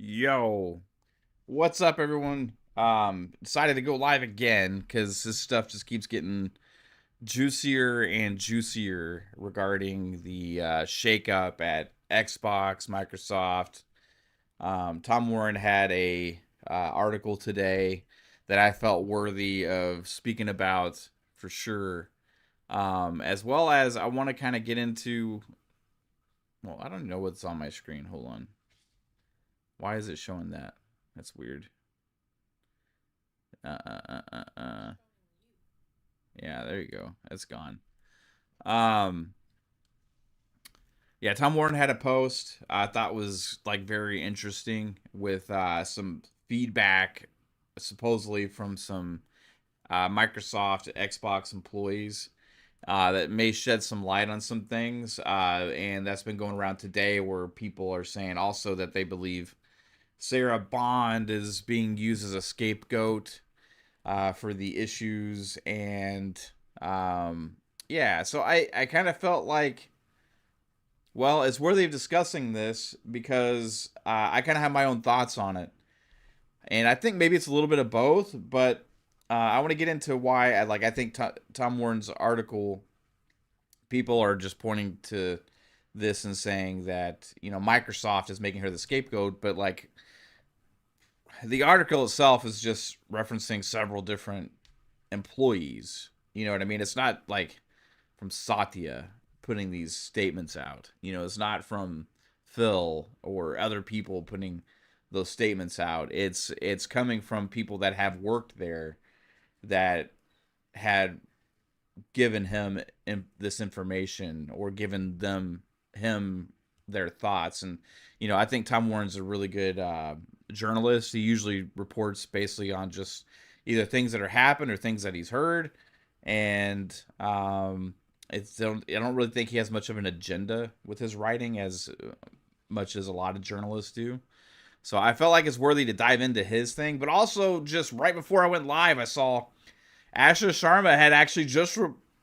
Yo, what's up, everyone? Decided to go live again because this stuff just keeps getting juicier and juicier regarding the shakeup at Xbox, Microsoft. Tom Warren had a article today that I felt worthy of speaking about for sure. As well as I want to kind of get into. Well, I don't know what's on my screen. Hold on. Why is it showing that? That's weird. Uh, uh, uh, uh. Yeah, there you go. It's gone. Um, yeah, Tom Warren had a post I thought was like very interesting with some feedback, supposedly from some Microsoft Xbox employees that may shed some light on some things. And that's been going around today, where people are saying also that they believe Sarah Bond is being used as a scapegoat for the issues. And yeah, so I kind of felt like, well, it's worthy of discussing this because I kind of have my own thoughts on it. And I think maybe it's a little bit of both, but I want to get into why I think Tom Warren's article, people are just pointing to this and saying that, Microsoft is making her the scapegoat, but like the article itself is just referencing several different employees. You know what I mean? It's not like from Satya putting these statements out. It's not from Phil or other people putting those statements out. It's coming from people that have worked there, that had given him this information or given him their thoughts. And I think Tom Warren's a really good journalist. He usually reports basically on just either things that are happened or things that he's heard. And I don't really think he has much of an agenda with his writing as much as a lot of journalists do. So I felt like it's worthy to dive into his thing. But also, just right before I went live, I saw Asha Sharma had actually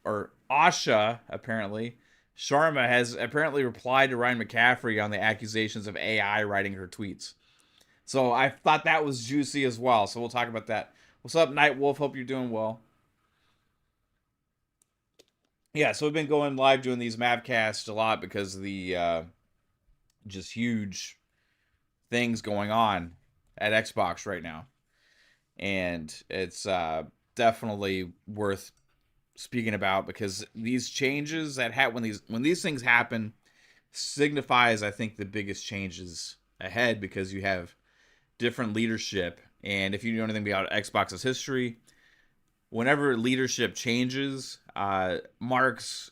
or Asha, apparently. Sharma has apparently replied to Ryan McCaffrey on the accusations of AI writing her tweets. So I thought that was juicy as well. So we'll talk about that. What's up, Night Wolf? Hope you're doing well. Yeah, so we've been going live doing these MavCasts a lot because of the just huge things going on at Xbox right now. And it's definitely worth speaking about because these changes that when these things happen signifies, I think, the biggest changes ahead, because you have different leadership. And if you know anything about Xbox's history, whenever leadership changes, marks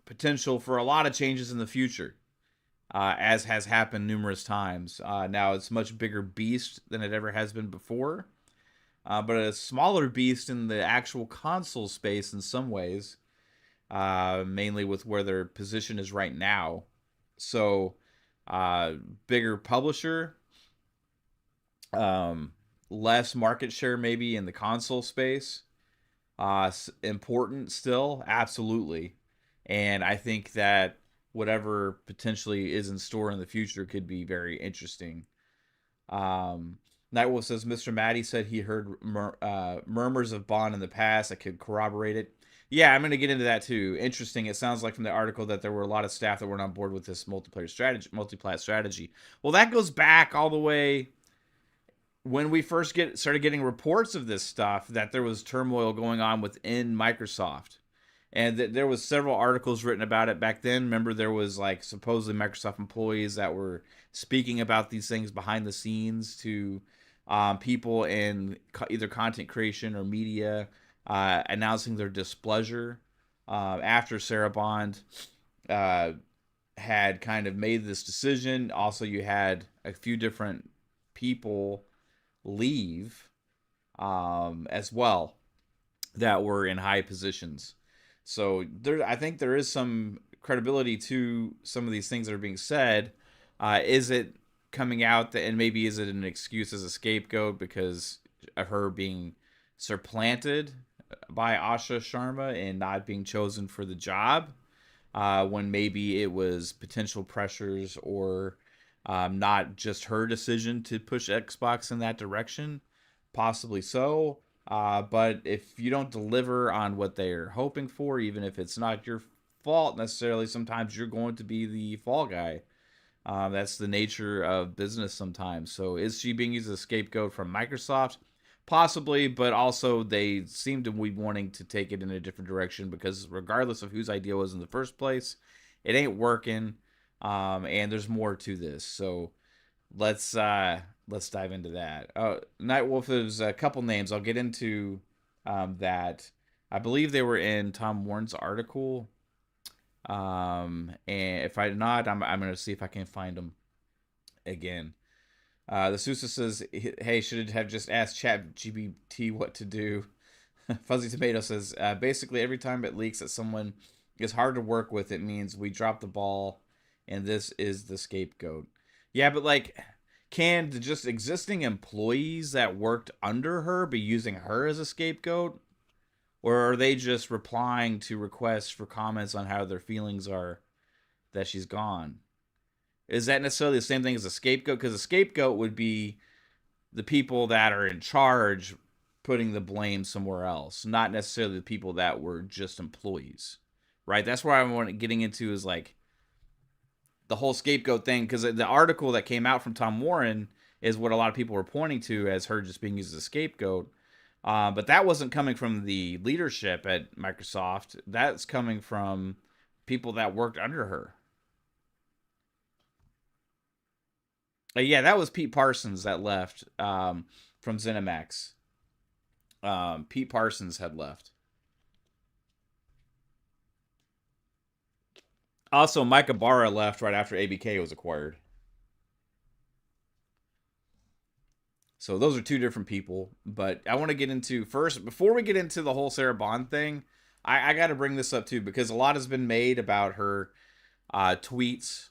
potential for a lot of changes in the future, as has happened numerous times. Now it's a much bigger beast than it ever has been before, but a smaller beast in the actual console space in some ways, mainly with where their position is right now. So, bigger publisher, less market share maybe in the console space. Important still, absolutely. And I think that whatever potentially is in store in the future could be very interesting. Nightwolf says Mr. Maddie said he heard murmurs of Bond in the past. I could corroborate it. Yeah, I'm going to get into that too. Interesting. It sounds like from the article that there were a lot of staff that weren't on board with this multiplayer strategy. Well, that goes back all the way when we first started getting reports of this stuff, that there was turmoil going on within Microsoft, and that there was several articles written about it back then. Remember, there was like supposedly Microsoft employees that were speaking about these things behind the scenes to people in either content creation or media, announcing their displeasure after Sarah Bond had kind of made this decision. Also, you had a few different people leave as well that were in high positions. So I think there is some credibility to some of these things that are being said. Is it coming out that, and maybe is it an excuse as a scapegoat because of her being supplanted by Asha Sharma and not being chosen for the job, when maybe it was potential pressures or Not just her decision to push Xbox in that direction, possibly so. But if you don't deliver on what they're hoping for, even if it's not your fault necessarily, sometimes you're going to be the fall guy. That's the nature of business sometimes. So is she being used as a scapegoat from Microsoft? Possibly, but also they seem to be wanting to take it in a different direction because regardless of whose idea was in the first place, it ain't working. And there's more to this. So let's dive into that. Nightwolf, there's a couple names. I'll get into that. I believe they were in Tom Warren's article. And if I not, I'm gonna see if I can find them again. The Sousa says, "Hey, should have just asked ChatGPT what to do." Fuzzy Tomato says, "Basically, every time it leaks that someone is hard to work with, it means we dropped the ball, and this is the scapegoat." Yeah, but like, can the just existing employees that worked under her be using her as a scapegoat, or are they just replying to requests for comments on how their feelings are that she's gone? Is that necessarily the same thing as a scapegoat? Because a scapegoat would be the people that are in charge putting the blame somewhere else, not necessarily the people that were just employees, right? That's where I want getting into is like the whole scapegoat thing, because the article that came out from Tom Warren is what a lot of people were pointing to as her just being used as a scapegoat. But that wasn't coming from the leadership at Microsoft. That's coming from people that worked under her. Yeah, that was Pete Parsons that left from ZeniMax. Pete Parsons had left. Also, Mike Ibarra left right after ABK was acquired. So those are two different people. But I want to get into first, before we get into the whole Sarah Bond thing, I got to bring this up too, because a lot has been made about her tweets,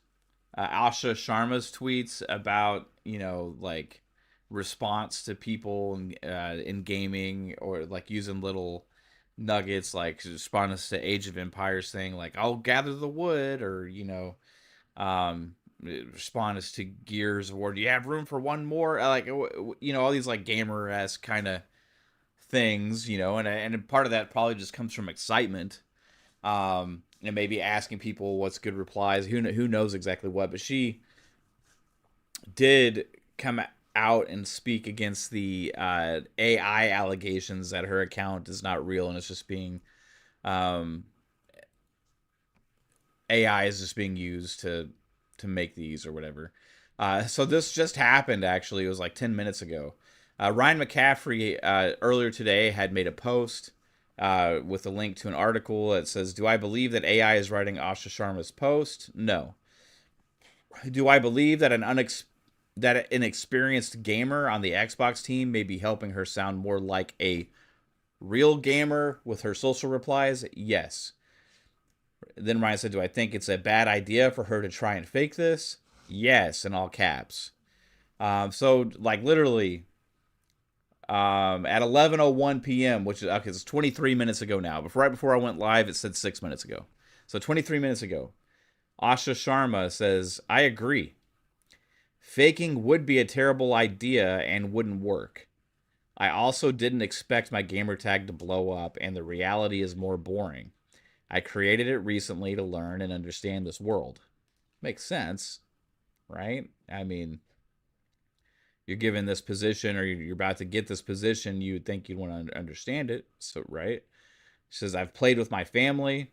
Asha Sharma's tweets about, like response to people in gaming, or like using little nuggets like responding to Age of Empires thing, like I'll gather the wood, or um, respond to Gears of War. Do you have room for one more? Like all these like gamer esque kind of things, and part of that probably just comes from excitement, and maybe asking people what's good replies. Who knows exactly what, but she did come out and speak against the AI allegations that her account is not real and it's just being um, AI is just being used to make these or whatever. So this just happened. Actually, it was like 10 minutes ago. Ryan McCaffrey earlier today had made a post with a link to an article that says, "Do I believe that AI is writing Asha Sharma's post? No. Do I believe that an experienced gamer on the Xbox team may be helping her sound more like a real gamer with her social replies? Yes." Then Ryan said, "Do I think it's a bad idea for her to try and fake this? Yes," in all caps. So like literally at 11:01 p.m., which is okay, it's 23 minutes ago now. But right before I went live, it said 6 minutes ago. So 23 minutes ago, Asha Sharma says, "I agree. Faking would be a terrible idea and wouldn't work. I also didn't expect my gamertag to blow up, and the reality is more boring. I created it recently to learn and understand this world." Makes sense, right? I mean, you're given this position, or you're about to get this position, you would think you'd want to understand it. So, right? She says, "I've played with my family,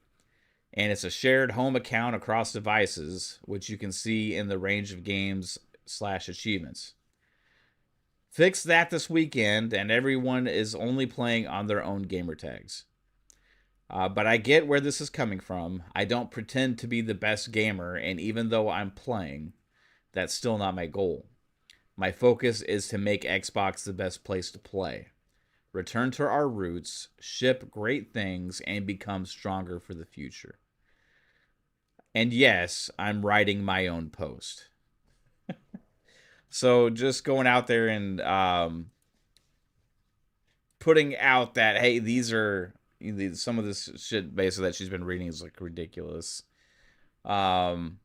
and it's a shared home account across devices, which you can see in the range of games/achievements. Fix that this weekend, and everyone is only playing on their own gamer tags. But I get where this is coming from. I don't pretend to be the best gamer, and even though I'm playing, that's still not my goal. My focus is to make Xbox the best place to play, return to our roots, ship great things, and become stronger for the future. And yes, I'm writing my own post." So just going out there and putting out that, hey, these are some of this shit basically that she's been reading is like ridiculous. But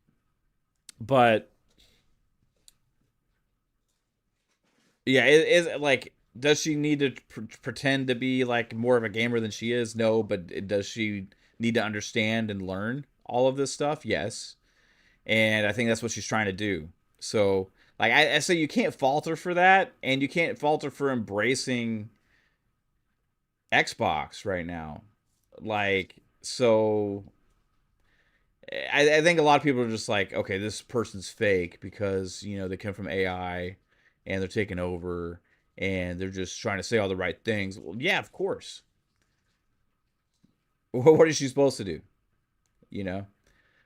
Yeah, it is like, does she need to pretend to be like more of a gamer than she is? No, but does she need to understand and learn all of this stuff? Yes, and I think that's what she's trying to do. So, like, I say you can't falter for that, and you can't falter for embracing Xbox right now. Like, so I think a lot of people are just like, okay, this person's fake because they come from AI and they're taking over and they're just trying to say all the right things. Well, yeah, of course. What is she supposed to do? You know.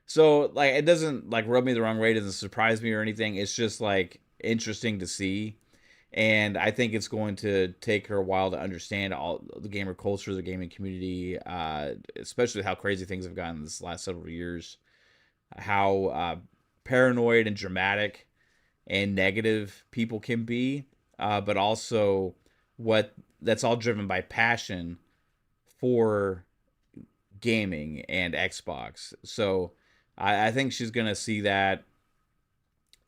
So like, it doesn't like rub me the wrong way. It doesn't surprise me or anything. It's just like interesting to see, and I think it's going to take her a while to understand all the gamer culture, the gaming community, especially how crazy things have gotten this last several years, how paranoid and dramatic and negative people can be, but also what that's all driven by passion for gaming and Xbox. So I think she's gonna see that,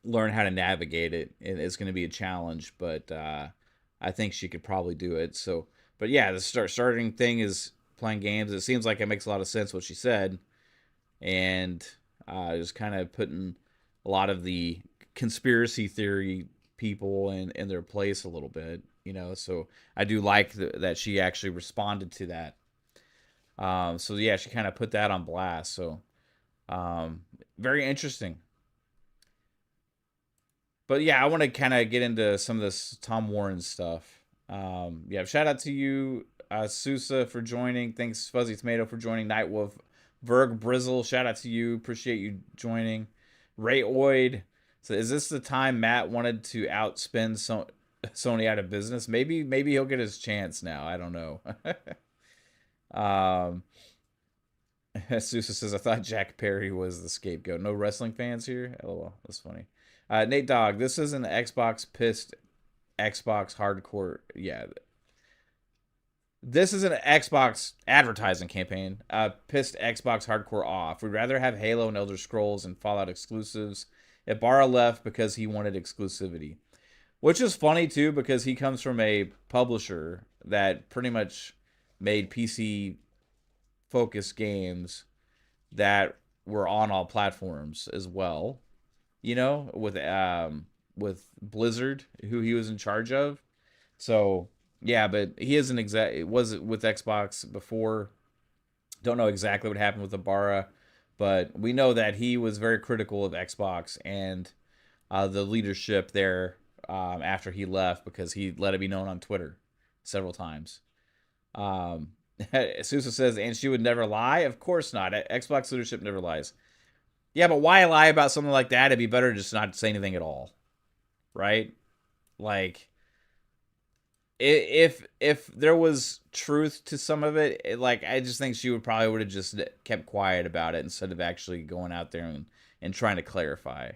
learn how to navigate it, and it's gonna be a challenge. But I think she could probably do it. So, but yeah, the starting thing is playing games. It seems like it makes a lot of sense what she said, and just kind of putting a lot of the conspiracy theory people in their place a little bit, So I do like that she actually responded to that. So yeah, she kind of put that on blast. So very interesting. But yeah, I want to kind of get into some of this Tom Warren stuff. Yeah, shout out to you, Sousa, for joining. Thanks, Fuzzy Tomato, for joining. Nightwolf, Verg Brizzle, shout out to you. Appreciate you joining. Ray Oid. So, is this the time Matt wanted to outspin Sony out of business? Maybe he'll get his chance now. I don't know. um, Sousa says, I thought Jack Perry was the scapegoat. No wrestling fans here? LOL. That's funny. Nate Dogg, this is an Xbox pissed Xbox hardcore. Yeah. This is an Xbox advertising campaign. Pissed Xbox hardcore off. We'd rather have Halo and Elder Scrolls and Fallout exclusives. Ibarra left because he wanted exclusivity. Which is funny too, because he comes from a publisher that pretty much made PC focused games that were on all platforms as well. With Blizzard, who he was in charge of. So yeah, but he isn't exact. It was with Xbox before. Don't know exactly what happened with Ibarra, but we know that he was very critical of Xbox and the leadership there after he left, because he let it be known on Twitter several times. Um, Sousa says, and she would never lie. Of course not. Xbox leadership never lies. Yeah, but why lie about something like that? It'd be better to just not say anything at all, right? Like, if there was truth to some of it, like, I just think she would have just kept quiet about it instead of actually going out there and trying to clarify.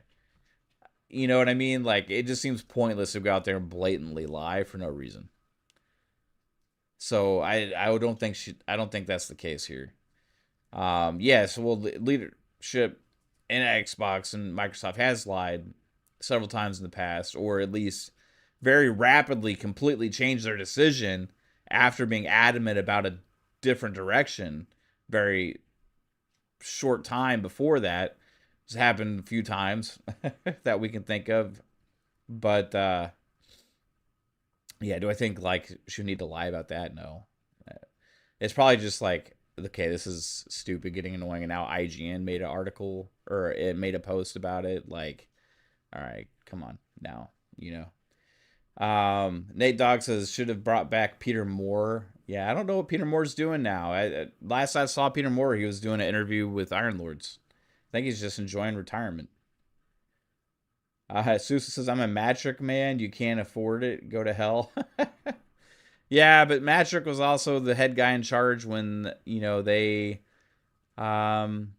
You know what I mean? Like, it just seems pointless to go out there and blatantly lie for no reason. So I don't think that's the case here. Yes, well, leadership in Xbox and Microsoft has lied several times in the past, or at least very rapidly completely changed their decision after being adamant about a different direction very short time before that. It's happened a few times that we can think of. But yeah, do I think like she need to lie about that? No. It's probably just like, okay, this is stupid, getting annoying, and now IGN made an article, or it made a post about it. Like, all right, come on now, Nate Dogg says should have brought back Peter Moore. Yeah, I don't know what Peter Moore's doing now. Last I saw Peter Moore, he was doing an interview with Iron Lords. I think he's just enjoying retirement. Sousa says, I'm a Matrick man. You can't afford it. Go to hell. Yeah, but Matrick was also the head guy in charge when, they um,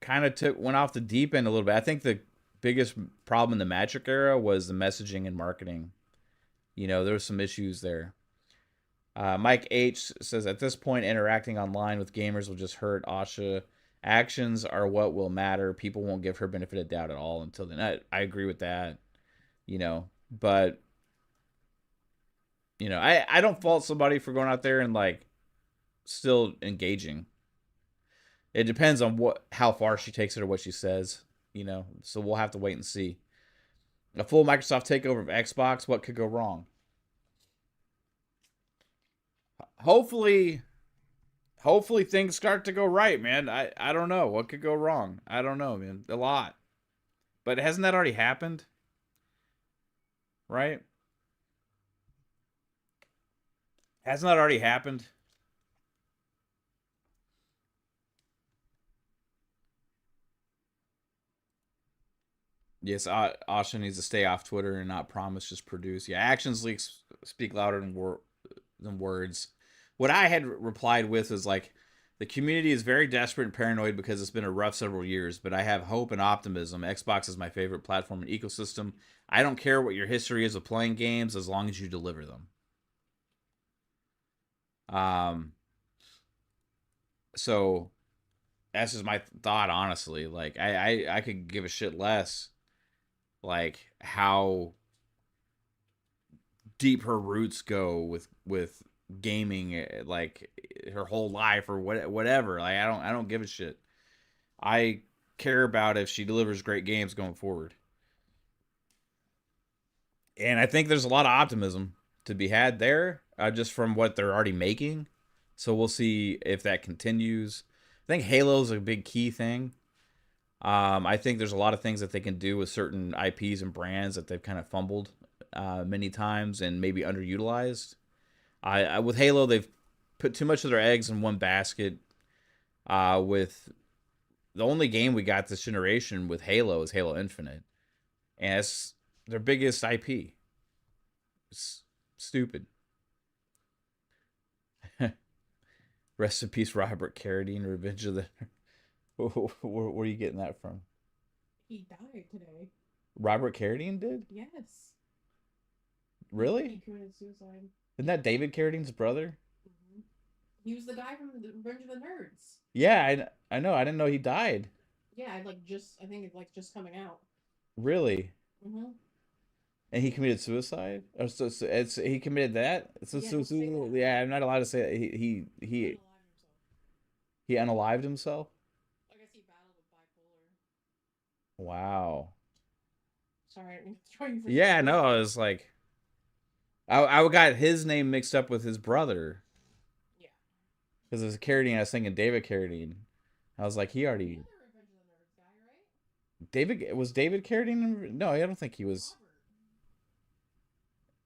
kind of went off the deep end a little bit. I think the biggest problem in the Matrick era was the messaging and marketing. There was some issues there. Mike H says, at this point, interacting online with gamers will just hurt Asha. Actions are what will matter. People won't give her benefit of doubt at all until then. I agree with that, but I don't fault somebody for going out there and like still engaging. It depends on how far she takes it or what she says. So we'll have to wait and see. A full Microsoft takeover of Xbox, what could go wrong? Hopefully, hopefully things start to go right, man. I don't know what could go wrong. I don't know, man. A lot, but hasn't that already happened? Right? Hasn't that already happened? Yes, Asha needs to stay off Twitter and not promise, just produce. Yeah, actions leaks speak louder than words. What I had replied with is like, the community is very desperate and paranoid because it's been a rough several years, but I have hope and optimism. Xbox is my favorite platform and ecosystem. I don't care what your history is of playing games as long as you deliver them. Um, so that's just my thought, honestly. Like, I could give a shit less, like how deep her roots go with gaming, like her whole life or whatever. Like, I don't give a shit. I care about if she delivers great games going forward. And I think there's a lot of optimism to be had there, just from what they're already making. So we'll see if that continues. I think Halo's a big key thing. I think there's a lot of things that they can do with certain IPs and brands that they've kind of fumbled many times and maybe underutilized. With Halo, they've put too much of their eggs in one basket. With the only game we got this generation with Halo is Halo Infinite, and it's their biggest IP. It's stupid. Rest in peace, Robert Carradine. Revenge of the. Where are you getting that from? He died today. Robert Carradine did? Yes. Really? He committed suicide. Isn't that David Carradine's brother? Mm-hmm. He was the guy from the Revenge of the Nerds. Yeah, I know. I didn't know he died. Yeah, I think it's like just coming out. Really? Mm-hmm. And he committed suicide? Or he committed that? Yeah, don't say that. Yeah, I'm not allowed to say that. He unalived himself. I guess he battled with bipolar. Wow. Sorry, I didn't throw you for Yeah, something. no, I was like, I got his name mixed up with his brother Yeah. because it was Carradine. I was thinking David Carradine. I was like, he You're the already other Revenge of the Nerds guy, right? David Carradine. No, I don't think he was.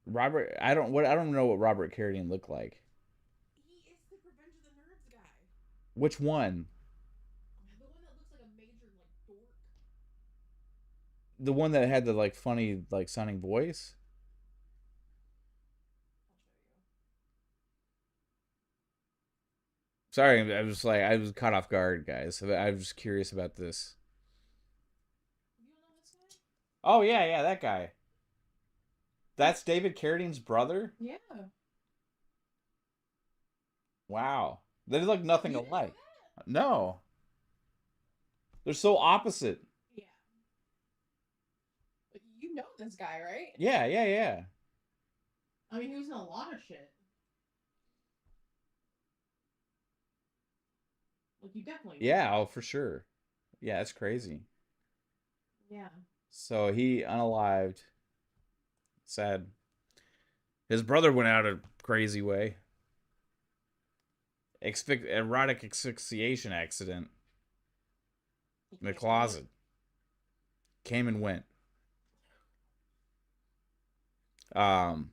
Robert. Robert. I don't know what Robert Carradine looked like. He is the Revenge of the Nerds guy. Which one? The one that looks like a major like dork. The one that had the like funny like sounding voice? I'll show you. Sorry, I was caught off guard, guys. I was just curious about this. You don't know this guy? Oh yeah, that guy. That's David Carradine's brother. Yeah. Wow, they look nothing You didn't know alike. that? No, they're so opposite. Yeah. But you know this guy, right? Yeah. I mean, he was in a lot of shit. Like, you definitely know Yeah, him. oh for sure. Yeah, that's crazy. Yeah. So he unalived. Sad. His brother went out a crazy way. Erotic asphyxiation accident He in the came and went. closet. Came and went. Um.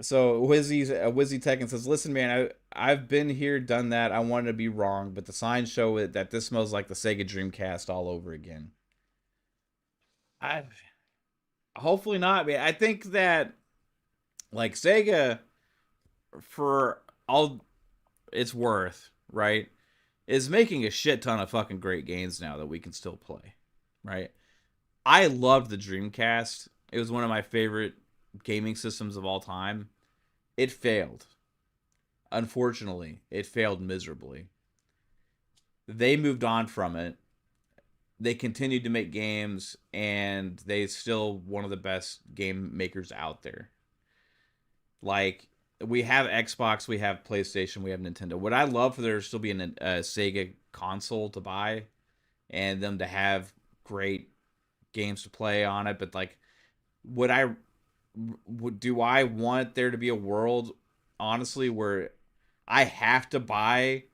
So Wizzy Tekken says, "Listen, man, I've been here, done that. I wanted to be wrong, but the signs show it that this smells like the Sega Dreamcast all over again." I hopefully not, man. I think that like Sega, for all it's worth, right, is making a shit ton of fucking great games now that we can still play, right? I loved the Dreamcast. It was one of my favorite gaming systems of all time. It failed. Unfortunately, it failed miserably. They moved on from it. they continued to make games, and they still one of the best game makers out there. Like, we have Xbox, we have PlayStation, we have Nintendo. Would I love for there to still be a Sega console to buy and them to have great games to play on it? But like, would I do I want there to be a world, honestly, where I have to buy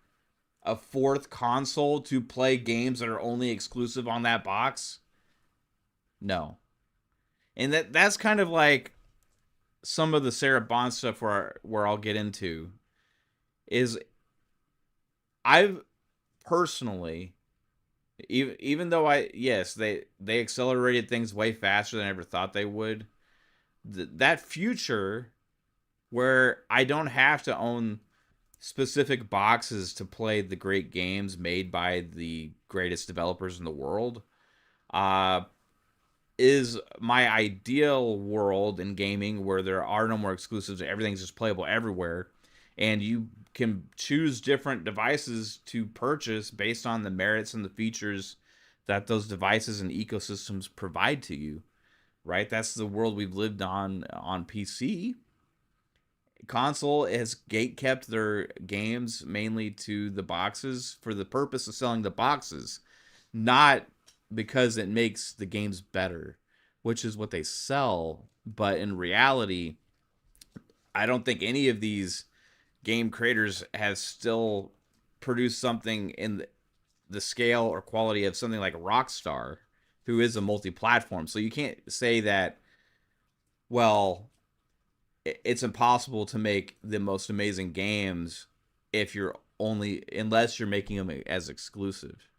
a fourth console to play games that are only exclusive on that box? No. And that's kind of like some of the Sarah Bond stuff where I'll get into is I've personally, even though they accelerated things way faster than I ever thought they would, that future where I don't have to own specific boxes to play the great games made by the greatest developers in the world, uh, is my ideal world in gaming, where there are no more exclusives. Everything's just playable everywhere. And you can choose different devices to purchase based on the merits and the features that those devices and ecosystems provide to you. Right? That's the world we've lived on PC. Console has gate kept their games mainly to the boxes for the purpose of selling the boxes, not because it makes the games better, which is what they sell. But in reality, I don't think any of these game creators has still produced something in the scale or quality of something like Rockstar, who is a multi-platform. So you can't say that, well, it's impossible to make the most amazing games if you're only unless you're making them as exclusive.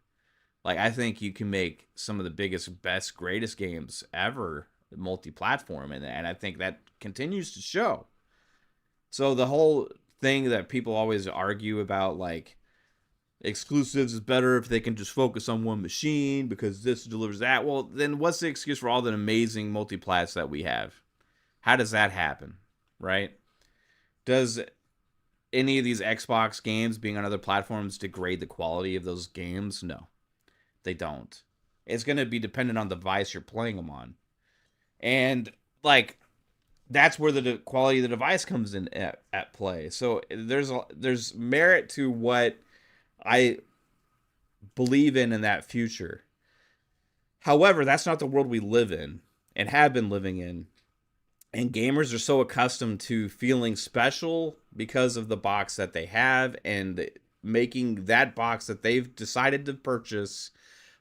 Like, I think you can make some of the biggest, best, greatest games ever multi-platform, and I think that continues to show. So the whole thing that people always argue about, like, exclusives is better if they can just focus on one machine because this delivers that. Well, then what's the excuse for all the amazing multi-plats that we have? How does that happen, right? Does any of these Xbox games being on other platforms degrade the quality of those games? No, they don't. It's going to be dependent on the device you're playing them on. And, like, that's where the quality of the device comes in at play. So there's merit to what I believe in that future. However, that's not the world we live in and have been living in. And gamers are so accustomed to feeling special because of the box that they have, and making that box that they've decided to purchase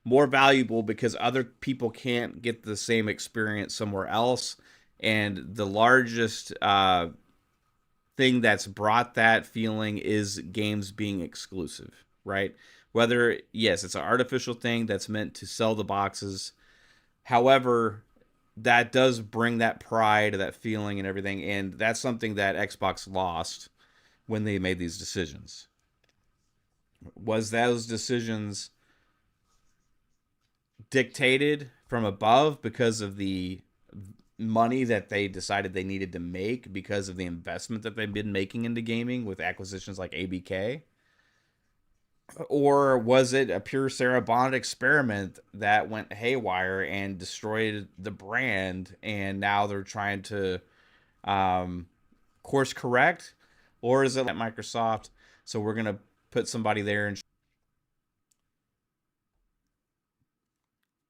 more valuable because other people can't get the same experience somewhere else. And the largest thing that's brought that feeling is games being exclusive, right? Whether, yes, it's an artificial thing that's meant to sell the boxes. However, that does bring that pride, that feeling, and everything. And that's something that Xbox lost when they made these decisions. Was those decisions dictated from above because of the money that they decided they needed to make because of the investment that they've been making into gaming with acquisitions like ABK? Or was it a pure Sarah Bond experiment that went haywire and destroyed the brand, and now they're trying to um, course correct? Or is it like Microsoft, so we're going to put somebody there? And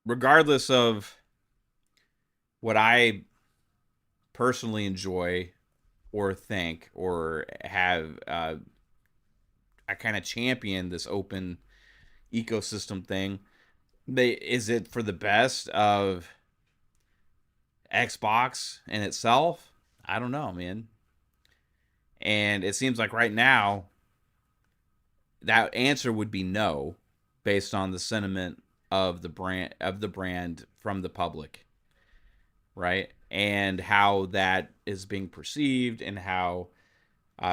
regardless of what I personally enjoy or think or have, I kind of champion this open ecosystem thing. Is it for the best of Xbox in itself? I don't know, man. And it seems like right now that answer would be no, based on the sentiment of the brand from the public, right? And how that is being perceived, and how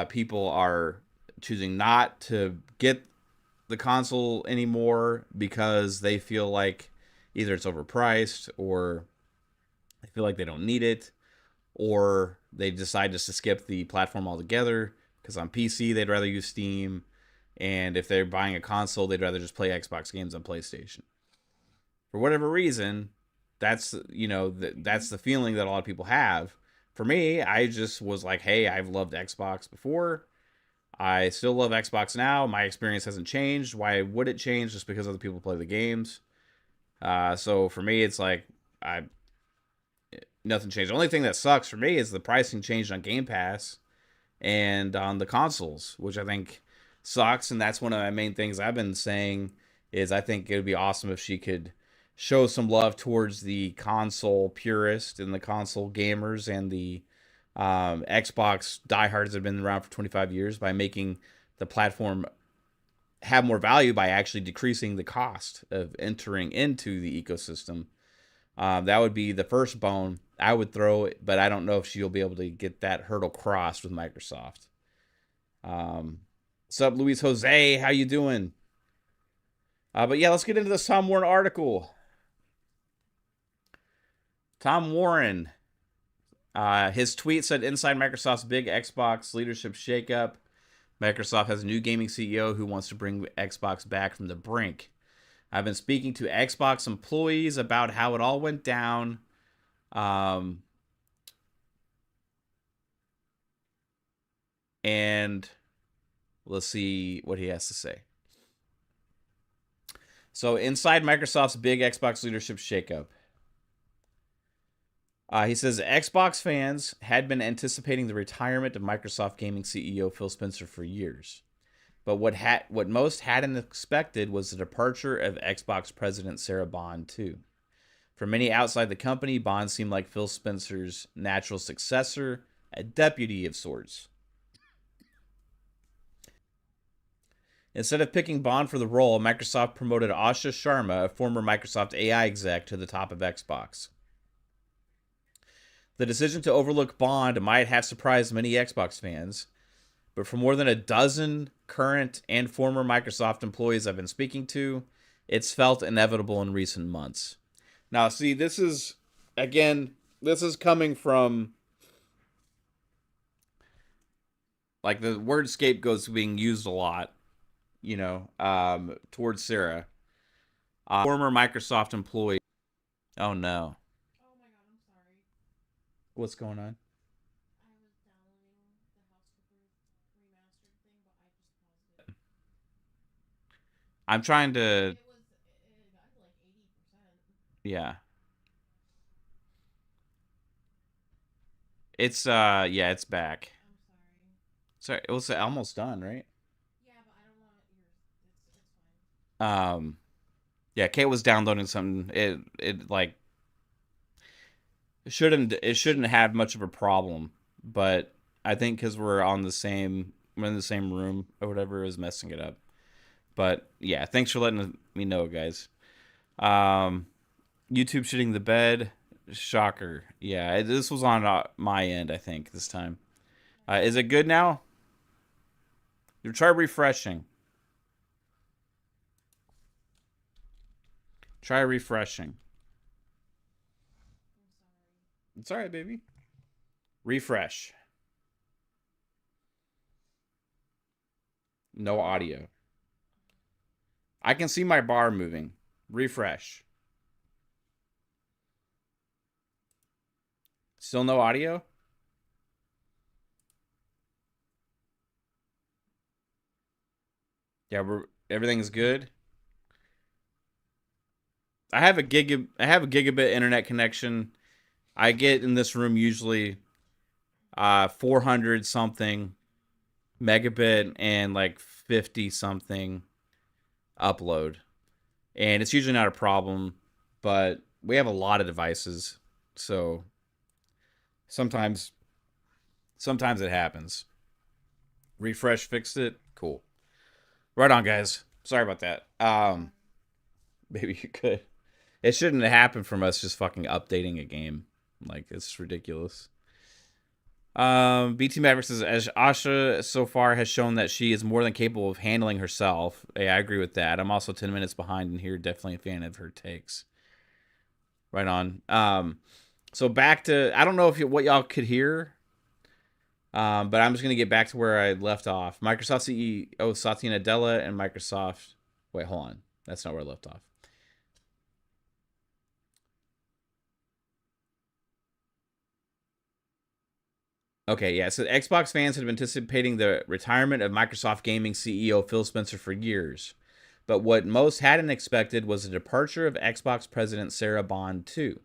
people are choosing not to get the console anymore because they feel like either it's overpriced, or they feel like they don't need it, or they decide just to skip the platform altogether because on PC they'd rather use Steam, and if they're buying a console they'd rather just play Xbox games on PlayStation. For whatever reason, that's that's the feeling that a lot of people have. For me, I just was like, hey, I've loved Xbox before. I still love Xbox now. My experience hasn't changed. Why would it change? Just because other people play the games. So for me, it's like I nothing changed. The only thing that sucks for me is the pricing changed on Game Pass and on the consoles, which I think sucks. And that's one of my main things I've been saying is I think it would be awesome if she could show some love towards the console purist and the console gamers and the Xbox diehards that have been around for 25 years by making the platform have more value by actually decreasing the cost of entering into the ecosystem. That would be the first bone I would throw, but I don't know if she'll be able to get that hurdle crossed with Microsoft. What's up, Luis Jose? How you doing? But yeah, let's get into this Tom Warren article. Tom Warren, his tweet said, "Inside Microsoft's big Xbox leadership shakeup, Microsoft has a new gaming CEO who wants to bring Xbox back from the brink. I've been speaking to Xbox employees about how it all went down. And let's see what he has to say." So, inside Microsoft's big Xbox leadership shakeup, he says Xbox fans had been anticipating the retirement of Microsoft gaming CEO Phil Spencer for years. But what most hadn't expected was the departure of Xbox president Sarah Bond, too. For many outside the company, Bond seemed like Phil Spencer's natural successor, a deputy of sorts. Instead of picking Bond for the role, Microsoft promoted Asha Sharma, a former Microsoft AI exec, to the top of Xbox. The decision to overlook Bond might have surprised many Xbox fans, but for more than a dozen current and former Microsoft employees I've been speaking to, it's felt inevitable in recent months. Now, see, this is coming from like the word scapegoat's being used a lot, towards Sarah, former Microsoft employee. Oh no, Oh my god, I'm sorry. what's going on? I was downloading the House Clippers remastered thing, but I just paused it. I'm trying to, It got to like 80%. yeah. Yeah, it's back. I'm sorry. Sorry, it was almost done, right? Yeah, but I don't want yours. It's fine. Um, yeah, Kate was downloading something. It like it shouldn't have much of a problem, but I think because we're in the same room or whatever is messing it up. But yeah, thanks for letting me know, guys. Um, YouTube shitting the bed. Shocker. Yeah, this was on my end, I think, this time. Nice. Is it good now? You try refreshing. Try refreshing. I'm sorry. It's all right, baby. Refresh. No audio. I can see my bar moving. Refresh. Still no audio? Yeah, everything's good. I have a gigabit internet connection. I get in this room usually 400 something megabit and like 50 something upload. And it's usually not a problem, but we have a lot of devices. So sometimes it happens. Refresh fixed it. Cool. Right on, guys. Sorry about that. Maybe you could. It shouldn't have happened from us just fucking updating a game. Like, it's ridiculous. BT Maverick says, as Asha so far has shown that she is more than capable of handling herself. Hey, I agree with that. I'm also 10 minutes behind in here. Definitely a fan of her takes. Right on. So back to, I don't know if what y'all could hear, but I'm just going to get back to where I left off. Microsoft CEO Satya Nadella and Microsoft. Wait, hold on. That's not where I left off. Okay, yeah. So Xbox fans had been anticipating the retirement of Microsoft Gaming CEO Phil Spencer for years. But what most hadn't expected was the departure of Xbox President Sarah Bond, too.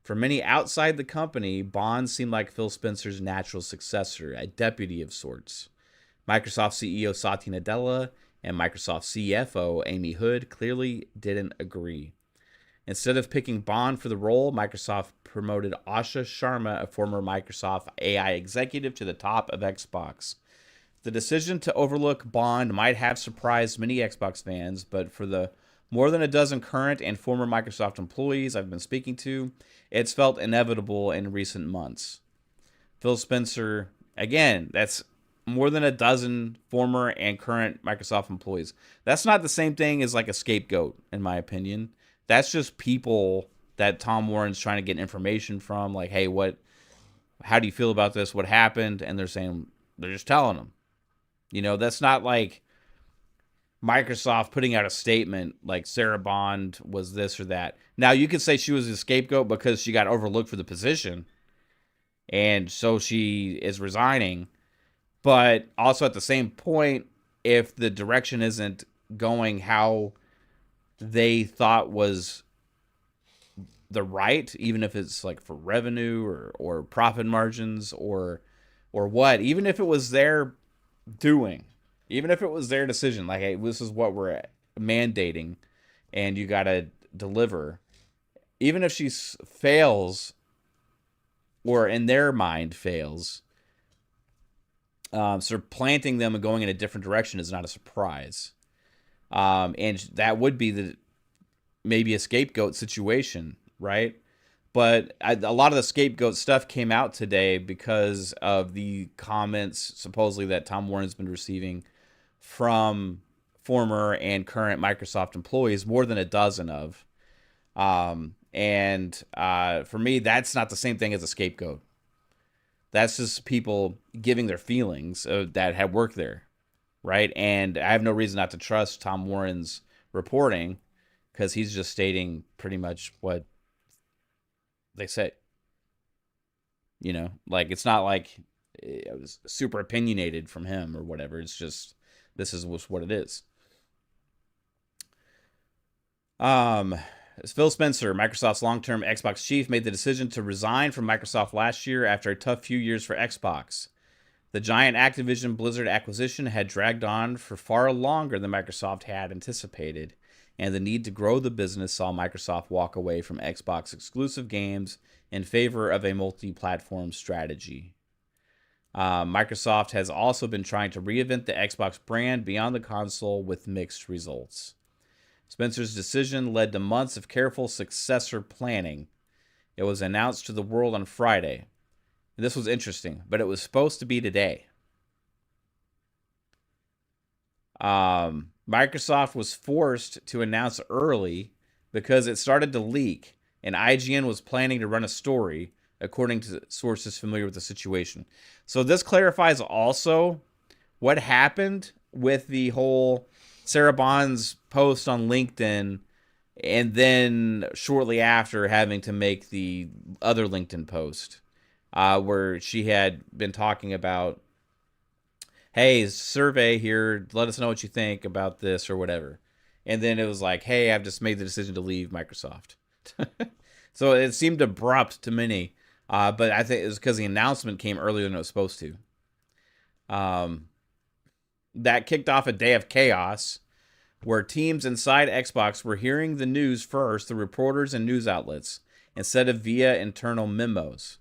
For many outside the company, Bond seemed like Phil Spencer's natural successor, a deputy of sorts. Microsoft CEO Satya Nadella and Microsoft CFO Amy Hood clearly didn't agree. Instead of picking Bond for the role, Microsoft promoted Asha Sharma, a former Microsoft AI executive, to the top of Xbox. The decision to overlook Bond might have surprised many Xbox fans, but for the more than a dozen current and former Microsoft employees I've been speaking to, it's felt inevitable in recent months. Phil Spencer, again, that's more than a dozen former and current Microsoft employees. That's not the same thing as like a scapegoat, in my opinion. That's just people that Tom Warren's trying to get information from. Like, hey, how do you feel about this? What happened? And they're just telling them. That's not like Microsoft putting out a statement like Sarah Bond was this or that. Now, you could say she was a scapegoat because she got overlooked for the position, and so she is resigning. But also at the same point, if the direction isn't going how they thought was the right, even if it's like for revenue or profit margins or what, even if it was their doing, even if it was their decision, like, hey, this is what we're mandating and you got to deliver, even if she fails or in their mind fails, sort of planting them and going in a different direction is not a surprise. And that would be maybe a scapegoat situation, right? But a lot of the scapegoat stuff came out today because of the comments supposedly that Tom Warren's been receiving from former and current Microsoft employees, more than a dozen of. And for me, that's not the same thing as a scapegoat. That's just people giving their feelings that had worked there, right? And I have no reason not to trust Tom Warren's reporting because he's just stating pretty much what they say. Like it's not like it was super opinionated from him or whatever. It's just this is what it is. Phil Spencer, Microsoft's long-term Xbox chief, made the decision to resign from Microsoft last year after a tough few years for Xbox. The giant Activision Blizzard acquisition had dragged on for far longer than Microsoft had anticipated, and the need to grow the business saw Microsoft walk away from Xbox exclusive games in favor of a multi-platform strategy. Microsoft has also been trying to reinvent the Xbox brand beyond the console with mixed results. Spencer's decision led to months of careful successor planning. It was announced to the world on Friday. And this was interesting, but it was supposed to be today. Microsoft was forced to announce early because it started to leak, and IGN was planning to run a story, according to sources familiar with the situation. So this clarifies also what happened with the whole Sarah Bond's post on LinkedIn, and then shortly after having to make the other LinkedIn post, where she had been talking about, hey, survey here, let us know what you think about this or whatever. And then it was like, hey, I've just made the decision to leave Microsoft. So it seemed abrupt to many, but I think it was because the announcement came earlier than it was supposed to. That kicked off a day of chaos where teams inside Xbox were hearing the news first through reporters and news outlets instead of via internal memos.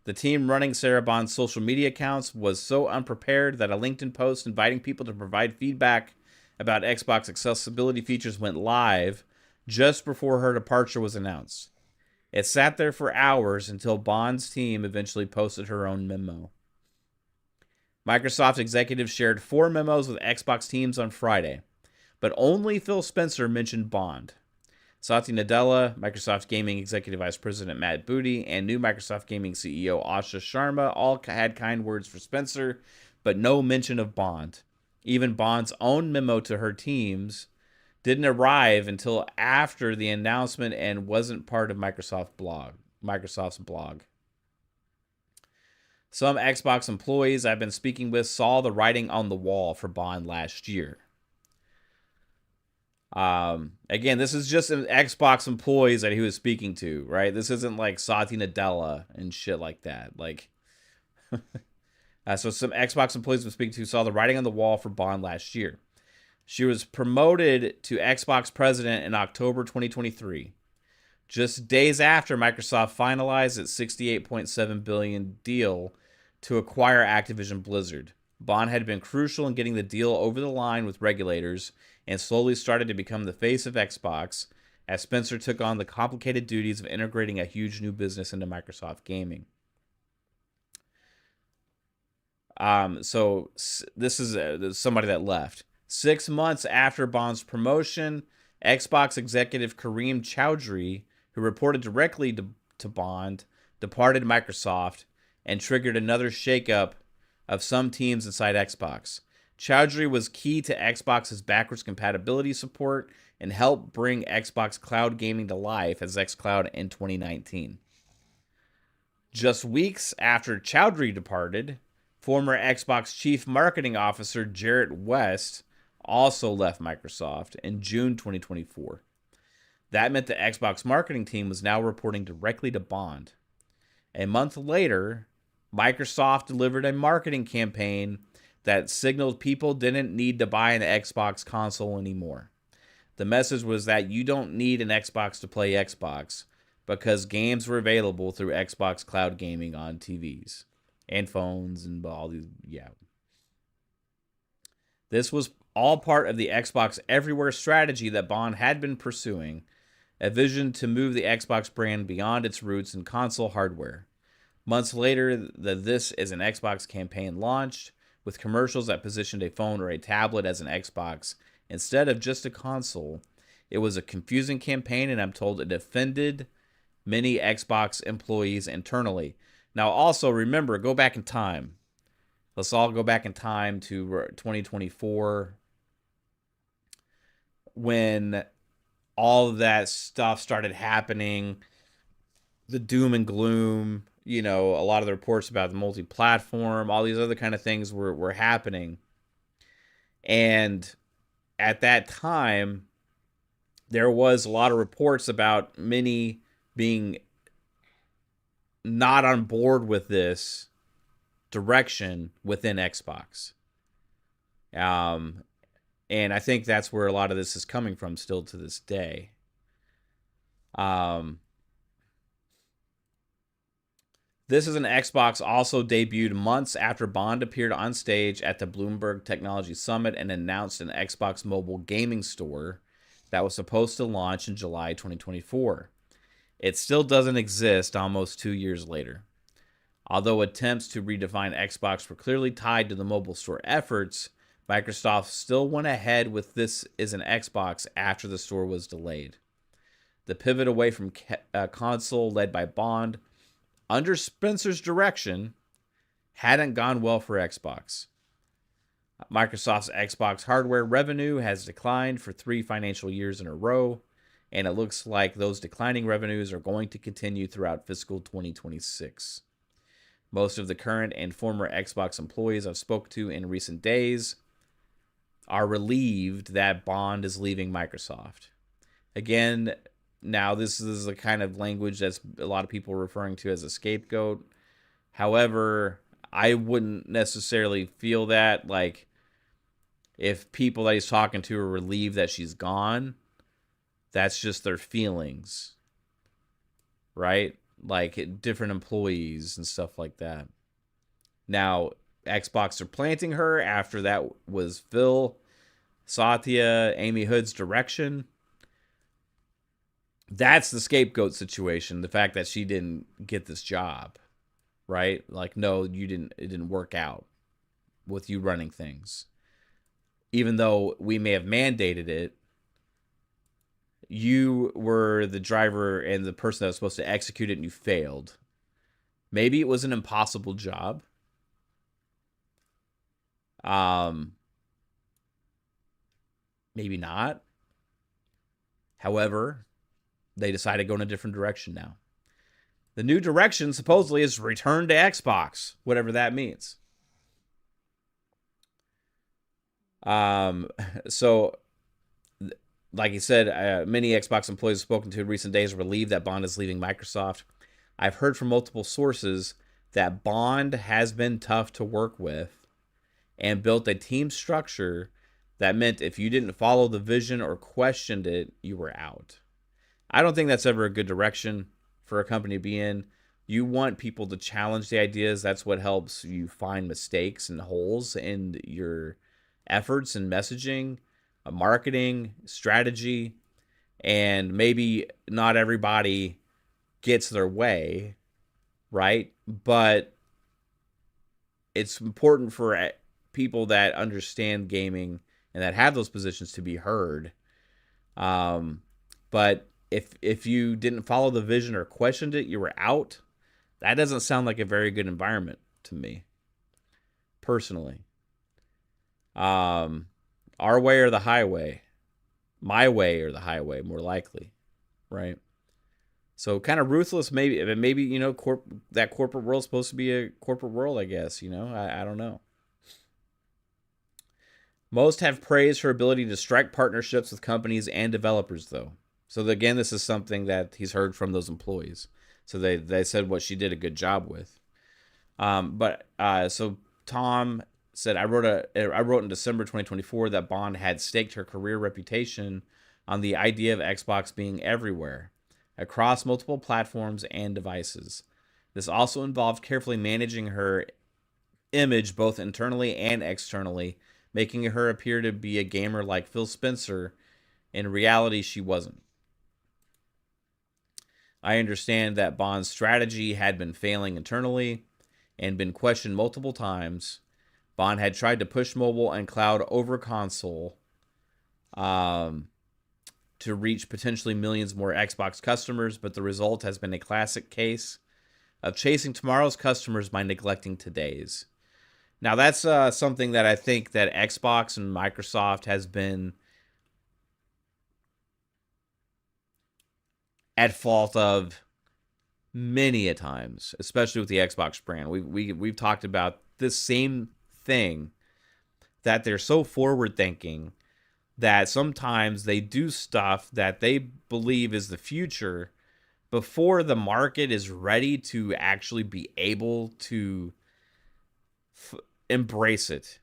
The team running Sarah Bond's social media accounts was so unprepared that a LinkedIn post inviting people to provide feedback about Xbox accessibility features went live just before her departure was announced. It sat there for hours until Bond's team eventually posted her own memo. Microsoft executives shared 4 memos with Xbox teams on Friday, but only Phil Spencer mentioned Bond. Satya Nadella, Microsoft Gaming Executive Vice President Matt Booty, and new Microsoft Gaming CEO Asha Sharma all had kind words for Spencer, but no mention of Bond. Even Bond's own memo to her teams didn't arrive until after the announcement and wasn't part of Microsoft's blog. Some Xbox employees I've been speaking with saw the writing on the wall for Bond last year. Again, this is just an Xbox employees that he was speaking to, right? This isn't like Satya Nadella and shit like that. Like, so some Xbox employees I'm speaking to saw the writing on the wall for Bond last year. She was promoted to Xbox president in October 2023, just days after Microsoft finalized its $68.7 billion deal to acquire Activision Blizzard. Bond had been crucial in getting the deal over the line with regulators and slowly started to become the face of Xbox as Spencer took on the complicated duties of integrating a huge new business into Microsoft gaming. So this is somebody that left. 6 months after Bond's promotion, Xbox executive Kareem Chowdhury, who reported directly to Bond, departed Microsoft and triggered another shakeup of some teams inside Xbox. Chowdhury was key to Xbox's backwards compatibility support and helped bring Xbox Cloud gaming to life as xCloud in 2019. Just weeks after Chowdhury departed, former Xbox Chief Marketing Officer Jarrett West also left Microsoft in June 2024. That meant the Xbox marketing team was now reporting directly to Bond. A month later, Microsoft delivered a marketing campaign that signaled people didn't need to buy an Xbox console anymore. The message was that you don't need an Xbox to play Xbox because games were available through Xbox Cloud Gaming on TVs and phones and all these. Yeah. This was all part of the Xbox Everywhere strategy that Bond had been pursuing, a vision to move the Xbox brand beyond its roots in console hardware. Months later, the This Is an Xbox campaign launched, with commercials that positioned a phone or a tablet as an Xbox instead of just a console. It was a confusing campaign, and I'm told it offended many Xbox employees internally. Now, also remember, go back in time. Let's all go back in time to 2024 when all of that stuff started happening, the doom and gloom, a lot of the reports about the multi-platform, all these other kind of things were happening. And at that time, there was a lot of reports about many being not on board with this direction within Xbox. And I think that's where a lot of this is coming from still to this day. This Is an Xbox also debuted months after Bond appeared on stage at the Bloomberg Technology Summit and announced an Xbox mobile gaming store that was supposed to launch in July 2024. It still doesn't exist almost 2 years later. Although attempts to redefine Xbox were clearly tied to the mobile store efforts, Microsoft still went ahead with This Is an Xbox after the store was delayed. The pivot away from console led by Bond under Spencer's direction hadn't gone well for Xbox. Microsoft's Xbox hardware revenue has declined for 3 financial years in a row, and it looks like those declining revenues are going to continue throughout fiscal 2026. Most of the current and former Xbox employees I've spoken to in recent days are relieved that Bond is leaving Microsoft. Again, now this is the kind of language that's a lot of people are referring to as a scapegoat. However, I wouldn't necessarily feel that. Like, if people that he's talking to are relieved that she's gone, that's just their feelings, right? Like different employees and stuff like that. Now, Xbox are planting her after that was Phil, Satya, Amy Hood's direction. That's the scapegoat situation. The fact that she didn't get this job, right? Like, no, you didn't. It didn't work out with you running things. Even though we may have mandated it, you were the driver and the person that was supposed to execute it, and you failed. Maybe it was an impossible job. Maybe not. However, they decided to go in a different direction now. The new direction supposedly is return to Xbox, whatever that means. So, like he said, many Xbox employees spoken to in recent days are relieved that Bond is leaving Microsoft. I've heard from multiple sources that Bond has been tough to work with and built a team structure that meant if you didn't follow the vision or questioned it, you were out. I don't think that's ever a good direction for a company to be in. You want people to challenge the ideas. That's what helps you find mistakes and holes in your efforts and messaging, marketing, strategy, and maybe not everybody gets their way, right? But it's important for people that understand gaming and that have those positions to be heard. But if you didn't follow the vision or questioned it, you were out. That doesn't sound like a very good environment to me, personally. Our way or the highway, my way or the highway, more likely, right? So kind of ruthless, maybe that corporate world's supposed to be a corporate world, I guess. I don't know. Most have praised her ability to strike partnerships with companies and developers, though. So again, this is something that he's heard from those employees. So they said what she did a good job with. So Tom said, I wrote in December 2024 that Bond had staked her career reputation on the idea of Xbox being everywhere, across multiple platforms and devices. This also involved carefully managing her image both internally and externally, making her appear to be a gamer like Phil Spencer. In reality, she wasn't. I understand that Bond's strategy had been failing internally and been questioned multiple times. Bond had tried to push mobile and cloud over console to reach potentially millions more Xbox customers, but the result has been a classic case of chasing tomorrow's customers by neglecting today's. Now, that's something that I think that Xbox and Microsoft has been at fault of many a times, especially with the Xbox brand. We've talked about this same thing, that they're so forward thinking that sometimes they do stuff that they believe is the future before the market is ready to actually be able to embrace it.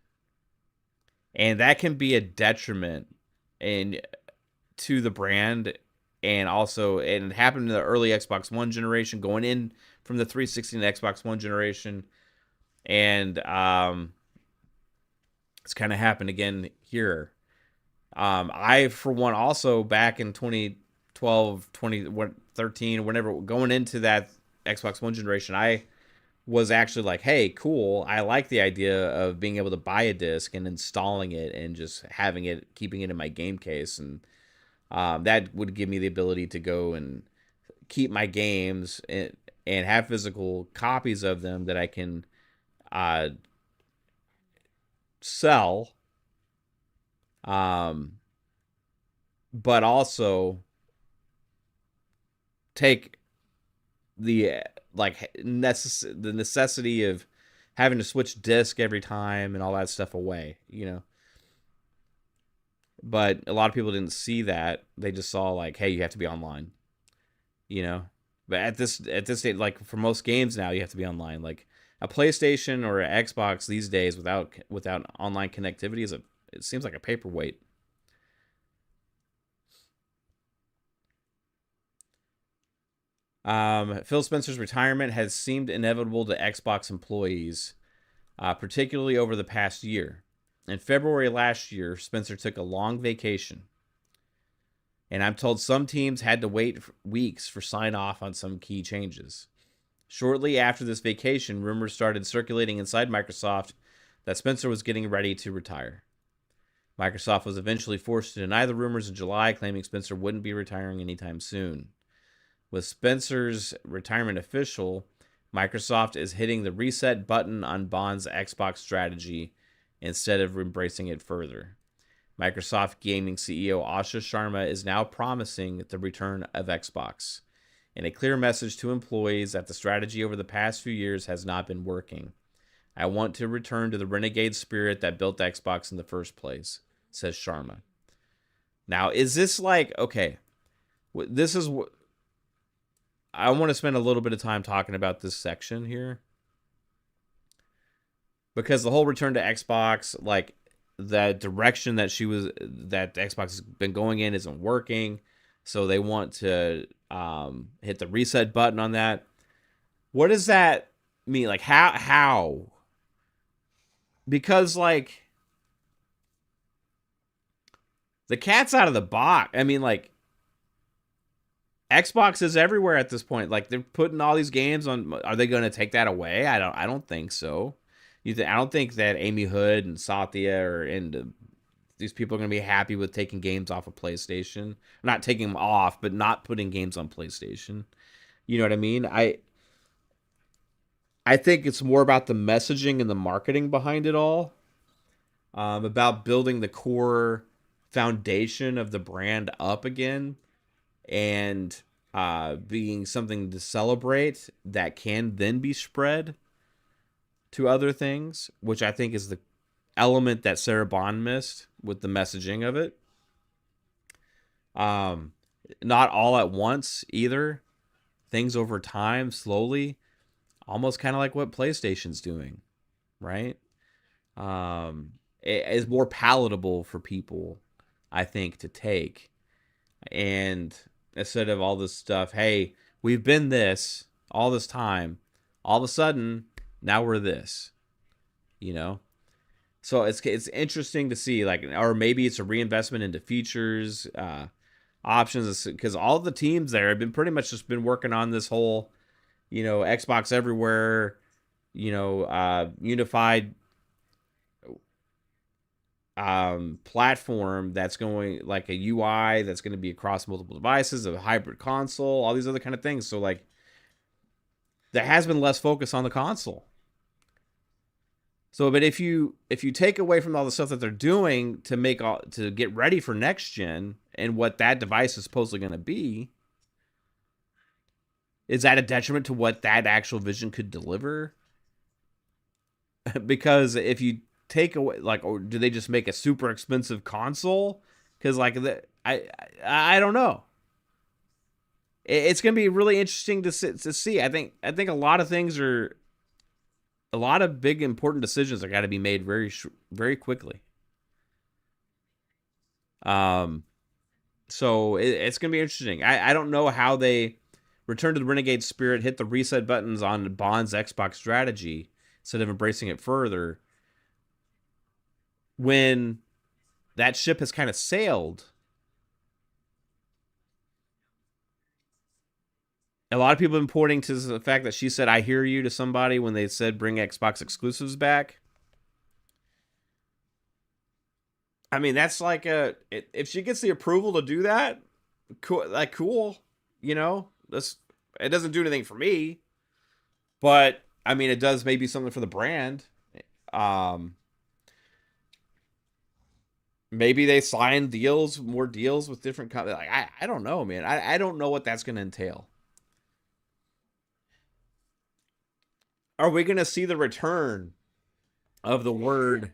And that can be a detriment to the brand. And also, it happened in the early Xbox One generation, going in from the 360 and Xbox One generation. And it's kind of happened again here. I, for one, also back in 2012, 2013, whenever going into that Xbox One generation, I was actually like, hey, cool. I like the idea of being able to buy a disc and installing it and just having it, keeping it in my game case. And that would give me the ability to go and keep my games and have physical copies of them that I can sell. But also take the the necessity of having to switch disc every time and all that stuff away, But a lot of people didn't see that. They just saw like, hey, you have to be online, But at this stage, like for most games now, you have to be online. Like a PlayStation or an Xbox these days without online connectivity it seems like a paperweight. Phil Spencer's retirement has seemed inevitable to Xbox employees, particularly over the past year. In February last year, Spencer took a long vacation. And I'm told some teams had to wait weeks for sign off on some key changes. Shortly after this vacation, rumors started circulating inside Microsoft that Spencer was getting ready to retire. Microsoft was eventually forced to deny the rumors in July, claiming Spencer wouldn't be retiring anytime soon. With Spencer's retirement official, Microsoft is hitting the reset button on Bond's Xbox strategy instead of embracing it further. Microsoft Gaming CEO Asha Sharma is now promising the return of Xbox. and a clear message to employees that the strategy over the past few years has not been working. I want to return to the renegade spirit that built Xbox in the first place, says Sharma. Now, is this like, okay, this is what I want to spend a little bit of time talking about this section here because the whole return to Xbox, like the direction that that Xbox has been going in isn't working. So they want to hit the reset button on that. What does that mean? Like how? Because like the cat's out of the box. I mean, like Xbox is everywhere at this point. Like they're putting all these games on. Are they going to take that away? I don't think so. I don't think that Amy Hood and Satya and these people are going to be happy with taking games off of PlayStation. Not taking them off, but not putting games on PlayStation. You know what I mean? I think it's more about the messaging and the marketing behind it all. About building the core foundation of the brand up again and being something to celebrate that can then be spread to other things, which I think is the element that Sarah Bond missed with the messaging of it. Not all at once either. Things over time, slowly, almost kind of like what PlayStation's doing, right? It is more palatable for people, I think, to take. And instead of all this stuff, hey, we've been this all this time, all of a sudden, now we're this, you know? So it's interesting to see, like, or maybe it's a reinvestment into features, options, because all the teams there have been pretty much just been working on this whole, Xbox everywhere, unified platform that's going like a UI that's going to be across multiple devices, a hybrid console, all these other kind of things. So like there has been less focus on the console. So, but if you take away from all the stuff that they're doing to get ready for next gen and what that device is supposedly going to be, is that a detriment to what that actual vision could deliver? Because if you take away, like, or do they just make a super expensive console? Because like I don't know. It's going to be really interesting to see. I think a lot of things are a lot of big important decisions are got to be made very quickly. So it's going to be interesting. I don't know how they return to the renegade spirit, hit the reset buttons on Bond's Xbox strategy instead of embracing it further when that ship has kind of sailed. A lot of people have been pointing to the fact that she said "I hear you" to somebody when they said bring Xbox exclusives back. I mean, that's like if she gets the approval to do that, cool. Like cool, This it doesn't do anything for me, but I mean, it does maybe something for the brand. Um, Maybe they sign more deals with different companies. Like I don't know, man. I don't know what that's going to entail. Are we going to see the return of the word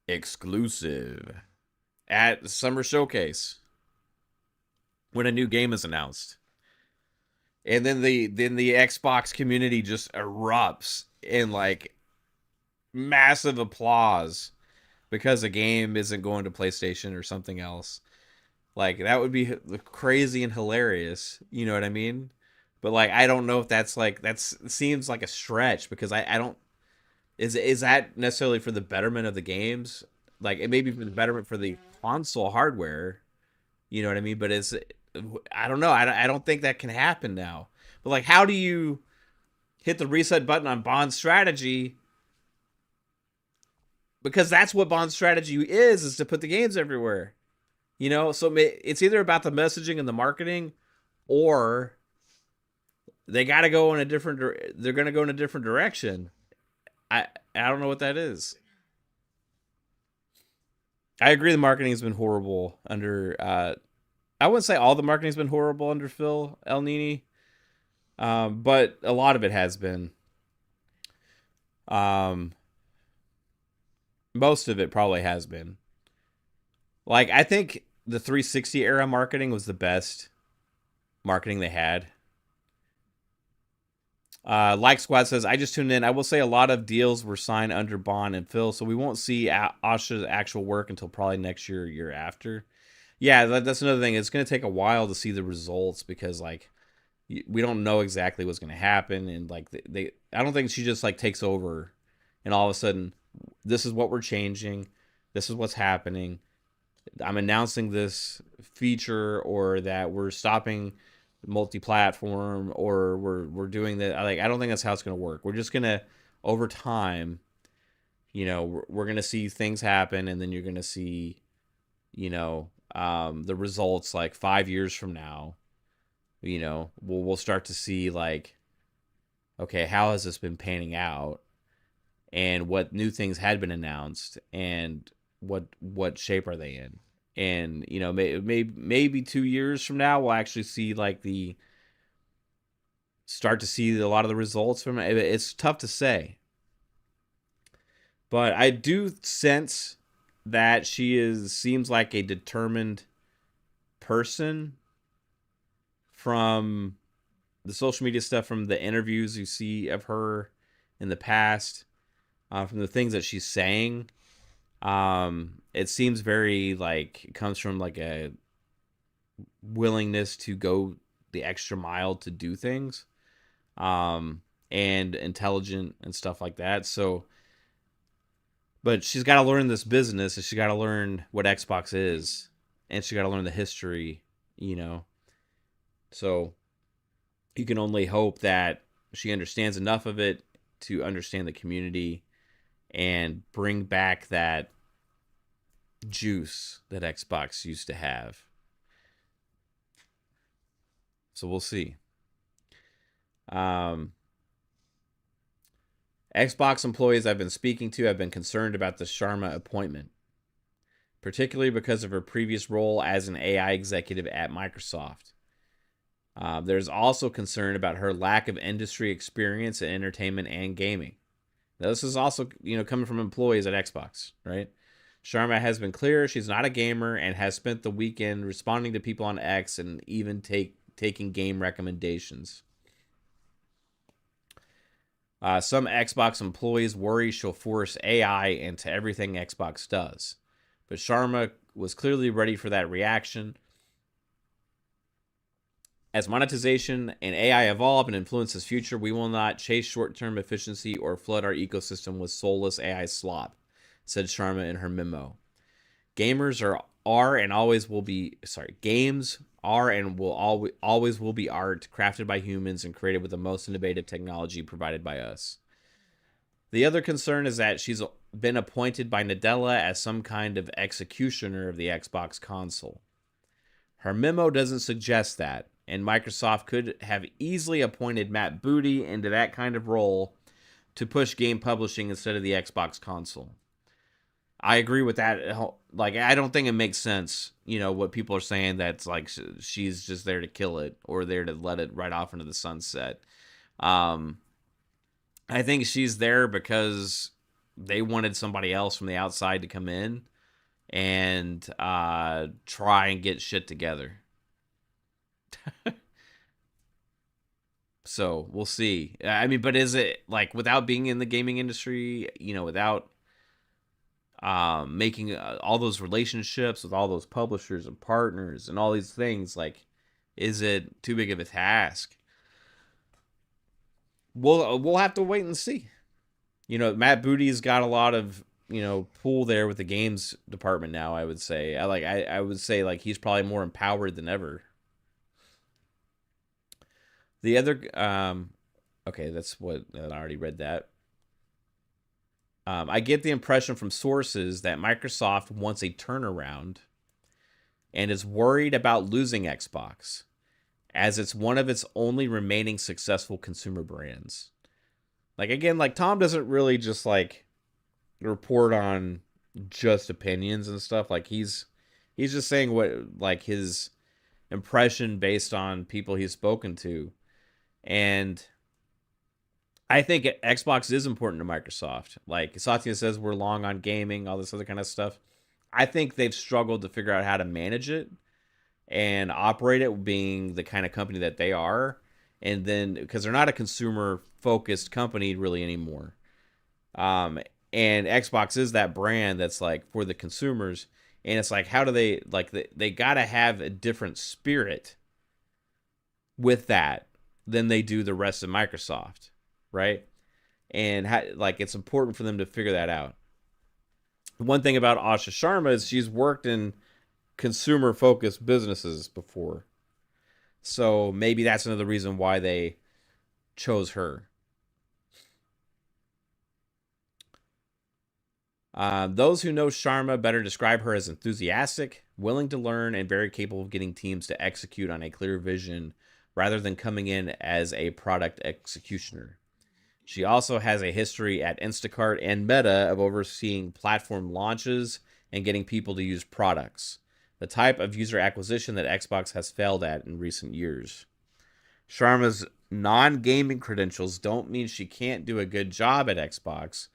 exclusive at the Summer Showcase when a new game is announced? And then the Xbox community just erupts in like massive applause because a game isn't going to PlayStation or something else. Like that would be crazy and hilarious. You know what I mean? But like I don't know if that seems like a stretch because I don't is that necessarily for the betterment of the games? Like it may be for the betterment for the console hardware. You know what I mean? But I don't know. I don't think that can happen now. But like how do you hit the reset button on Bond's strategy? Because that's what Bond's strategy is to put the games everywhere. So it's either about the messaging and the marketing, or they got to go in a different. They're going to go in a different direction. I don't know what that is. I agree. The marketing has been horrible under I wouldn't say all the marketing's been horrible under Phil Elneny, but a lot of it has been. Um, Most of it probably has been. Like, I think the 360 era marketing was the best marketing they had. Like Squad says, I just tuned in. I will say a lot of deals were signed under Bond and Phil, so we won't see Asha's actual work until probably next year or year after. Yeah, that's another thing. It's going to take a while to see the results because, like, we don't know exactly what's going to happen. And, like, I don't think she just, like, takes over and all of a sudden, this is what we're changing. This is what's happening. I'm announcing this feature or that we're stopping multi-platform or we're doing that. Like, I don't think that's how it's going to work. We're just going to, over time, we're going to see things happen, and then you're going to see, the results like 5 years from now. We'll start to see, like, okay, how has this been panning out, and what new things had been announced, and what shape are they in. And maybe 2 years from now we'll actually see, like, start to see a lot of the results from it. It's tough to say, but I do sense that she seems like a determined person from the social media stuff, from the interviews you see of her in the past, from the things that she's saying. It seems very, like, it comes from, like, a willingness to go the extra mile to do things, and intelligent and stuff like that. So, but she's got to learn this business, and she got to learn what Xbox is, and she got to learn the history, So you can only hope that she understands enough of it to understand the community and bring back that juice that Xbox used to have. So we'll see. Xbox employees I've been speaking to have been concerned about the Sharma appointment, particularly because of her previous role as an AI executive at Microsoft. There's also concern about her lack of industry experience in entertainment and gaming. Now, this is also, coming from employees at Xbox, right? Sharma has been clear she's not a gamer and has spent the weekend responding to people on X and even taking game recommendations. Some Xbox employees worry she'll force AI into everything Xbox does, but Sharma was clearly ready for that reaction. As monetization and AI evolve and influence this future, we will not chase short-term efficiency or flood our ecosystem with soulless AI slop, said Sharma in her memo. Games are and always will be art crafted by humans and created with the most innovative technology provided by us. The other concern is that she's been appointed by Nadella as some kind of executioner of the Xbox console. Her memo doesn't suggest that, and Microsoft could have easily appointed Matt Booty into that kind of role to push game publishing instead of the Xbox console. I agree with that. Like, I don't think it makes sense, what people are saying, that's like she's just there to kill it or there to let it right off into the sunset. I think she's there because they wanted somebody else from the outside to come in and try and get shit together. So we'll see. I mean, but is it, like, without being in the gaming industry, without making all those relationships with all those publishers and partners and all these things, like, is it too big of a task? We'll have to wait and see. Matt Booty's got a lot of pull there with the games department now. I would say, I would say, like, he's probably more empowered than ever. The other, okay, that's what I already read that. I get the impression from sources that Microsoft wants a turnaround and is worried about losing Xbox, as it's one of its only remaining successful consumer brands. Like, again, like, Tom doesn't really just, like, report on just opinions and stuff. Like, he's just saying what, like, his impression based on people he's spoken to. And I think Xbox is important to Microsoft. Like Satya says, we're long on gaming, all this other kind of stuff. I think they've struggled to figure out how to manage it and operate it, being the kind of company that they are. And then because they're not a consumer focused company really anymore. Um, and Xbox is that brand that's like for the consumers. And it's like, how do they like they got to have a different spirit with that than they do the rest of Microsoft, right? And like it's important for them to figure that out. One thing about Asha Sharma is she's worked in consumer focused businesses before. So maybe that's another reason why they chose her. Those who know Sharma better describe her as enthusiastic, willing to learn, and very capable of getting teams to execute on a clear vision rather than coming in as a product executioner. She also has a history at Instacart and Meta of overseeing platform launches and getting people to use products, the type of user acquisition that Xbox has failed at in recent years. Sharma's non-gaming credentials don't mean she can't do a good job at Xbox,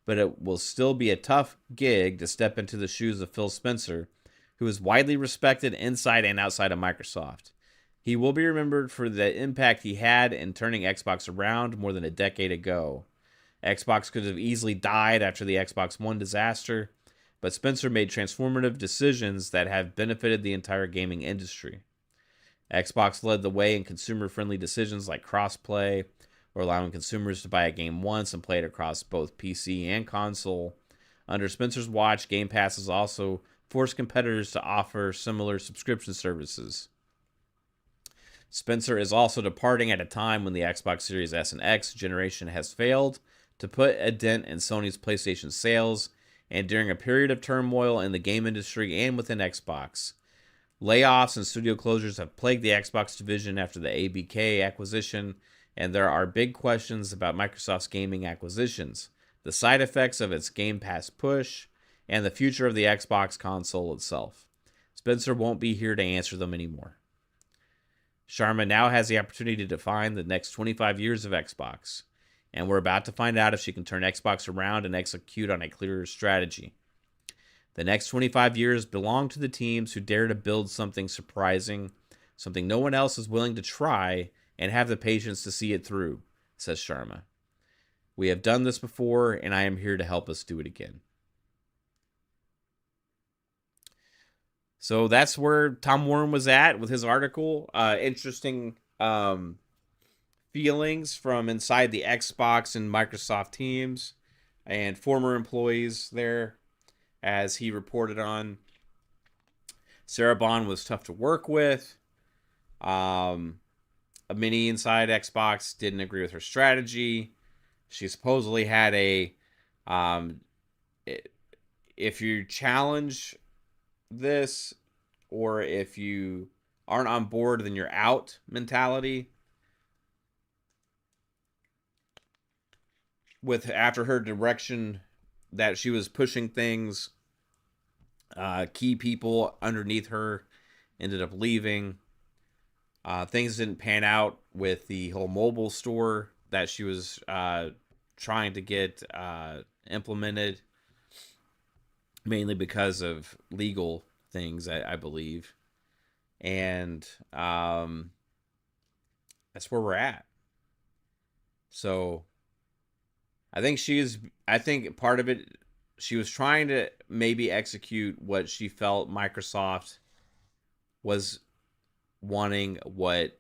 but it will still be a tough gig to step into the shoes of Phil Spencer, who is widely respected inside and outside of Microsoft. He will be remembered for the impact he had in turning Xbox around more than a decade ago. Xbox could have easily died after the Xbox One disaster, but Spencer made transformative decisions that have benefited the entire gaming industry. Xbox led the way in consumer-friendly decisions like crossplay, or allowing consumers to buy a game once and play it across both PC and console. Under Spencer's watch, Game Pass has also forced competitors to offer similar subscription services. Spencer is also departing at a time when the Xbox Series S and X generation has failed to put a dent in Sony's PlayStation sales, and during a period of turmoil in the game industry and within Xbox. Layoffs and studio closures have plagued the Xbox division after the ABK acquisition, and there are big questions about Microsoft's gaming acquisitions, the side effects of its Game Pass push, and the future of the Xbox console itself. Spencer won't be here to answer them anymore. Sharma now has the opportunity to define the next 25 years of Xbox, and we're about to find out if she can turn Xbox around and execute on a clearer strategy. The next 25 years belong to the teams who dare to build something surprising, something no one else is willing to try, and have the patience to see it through, says Sharma. We have done this before, and I am here to help us do it again. So that's where Tom Warren was at with his article. Interesting feelings from inside the Xbox and Microsoft teams and former employees there, as he reported on. Sarah Bond was tough to work with. Many inside Xbox didn't agree with her strategy. She supposedly had a if you challenge this, or if you aren't on board, then you're out mentality. With after her direction that she was pushing things, key people underneath her ended up leaving. Things didn't pan out with the whole mobile store that she was trying to get implemented, mainly because of legal things, I believe. And that's where we're at. So I think part of it, she was trying to maybe execute what she felt Microsoft was wanting, what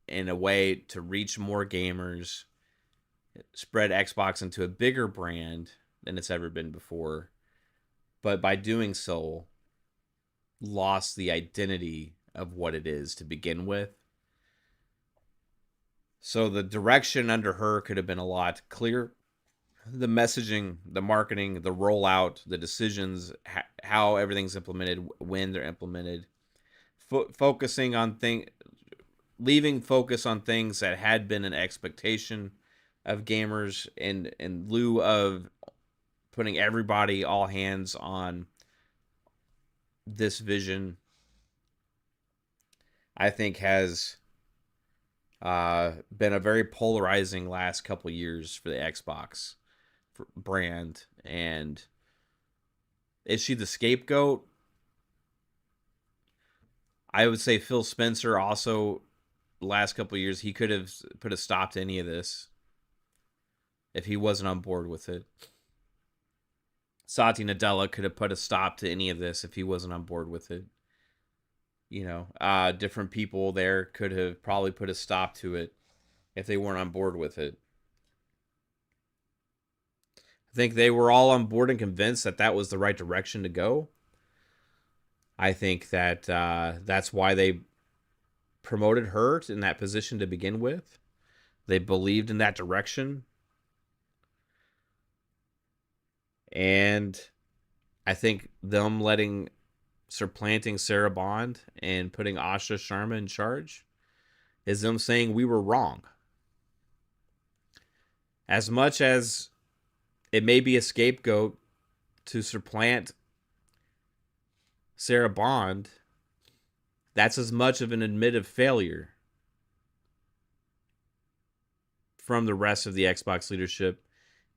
in a way to reach more gamers, spread Xbox into a bigger brand than it's ever been before. But by doing so, lost the identity of what it is to begin with. So the direction under her could have been a lot clearer. The messaging, the marketing, the rollout, the decisions, how everything's implemented, when they're implemented, focusing on leaving focus on things that had been an expectation of gamers in lieu of putting everybody, all hands on this vision. I think has been a very polarizing last couple years for the Xbox brand. And is she the scapegoat? I would say Phil Spencer also, last couple years, he could have put a stop to any of this if he wasn't on board with it. Satya Nadella could have put a stop to any of this if he wasn't on board with it. You know, different people there could have probably put a stop to it if they weren't on board with it. I think they were all on board and convinced that that was the right direction to go. I think that that's why they promoted her in that position to begin with. They believed in that direction. And I think them supplanting Sarah Bond and putting Asha Sharma in charge is them saying we were wrong. As much as it may be a scapegoat to supplant Sarah Bond, that's as much of an admitted failure from the rest of the Xbox leadership.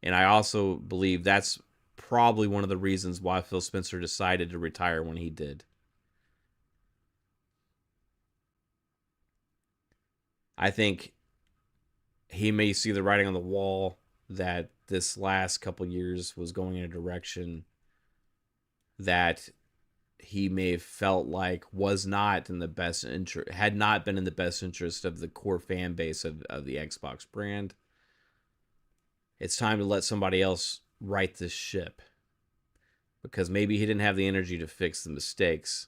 And I also believe that's probably one of the reasons why Phil Spencer decided to retire when he did. I think he may see the writing on the wall that this last couple years was going in a direction that he may have felt like was not in the best interest, had not been in the best interest of the core fan base of the Xbox brand. It's time to let somebody else right this ship, because maybe he didn't have the energy to fix the mistakes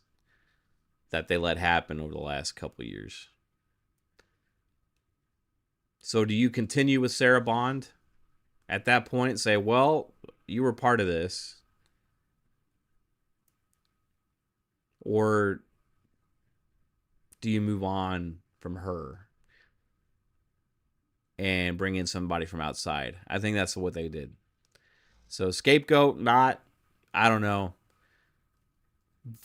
that they let happen over the last couple years. So do you continue with Sarah Bond at that point and say, well, you were part of this? Or do you move on from her and bring in somebody from outside? I think that's what they did. So scapegoat, not, I don't know.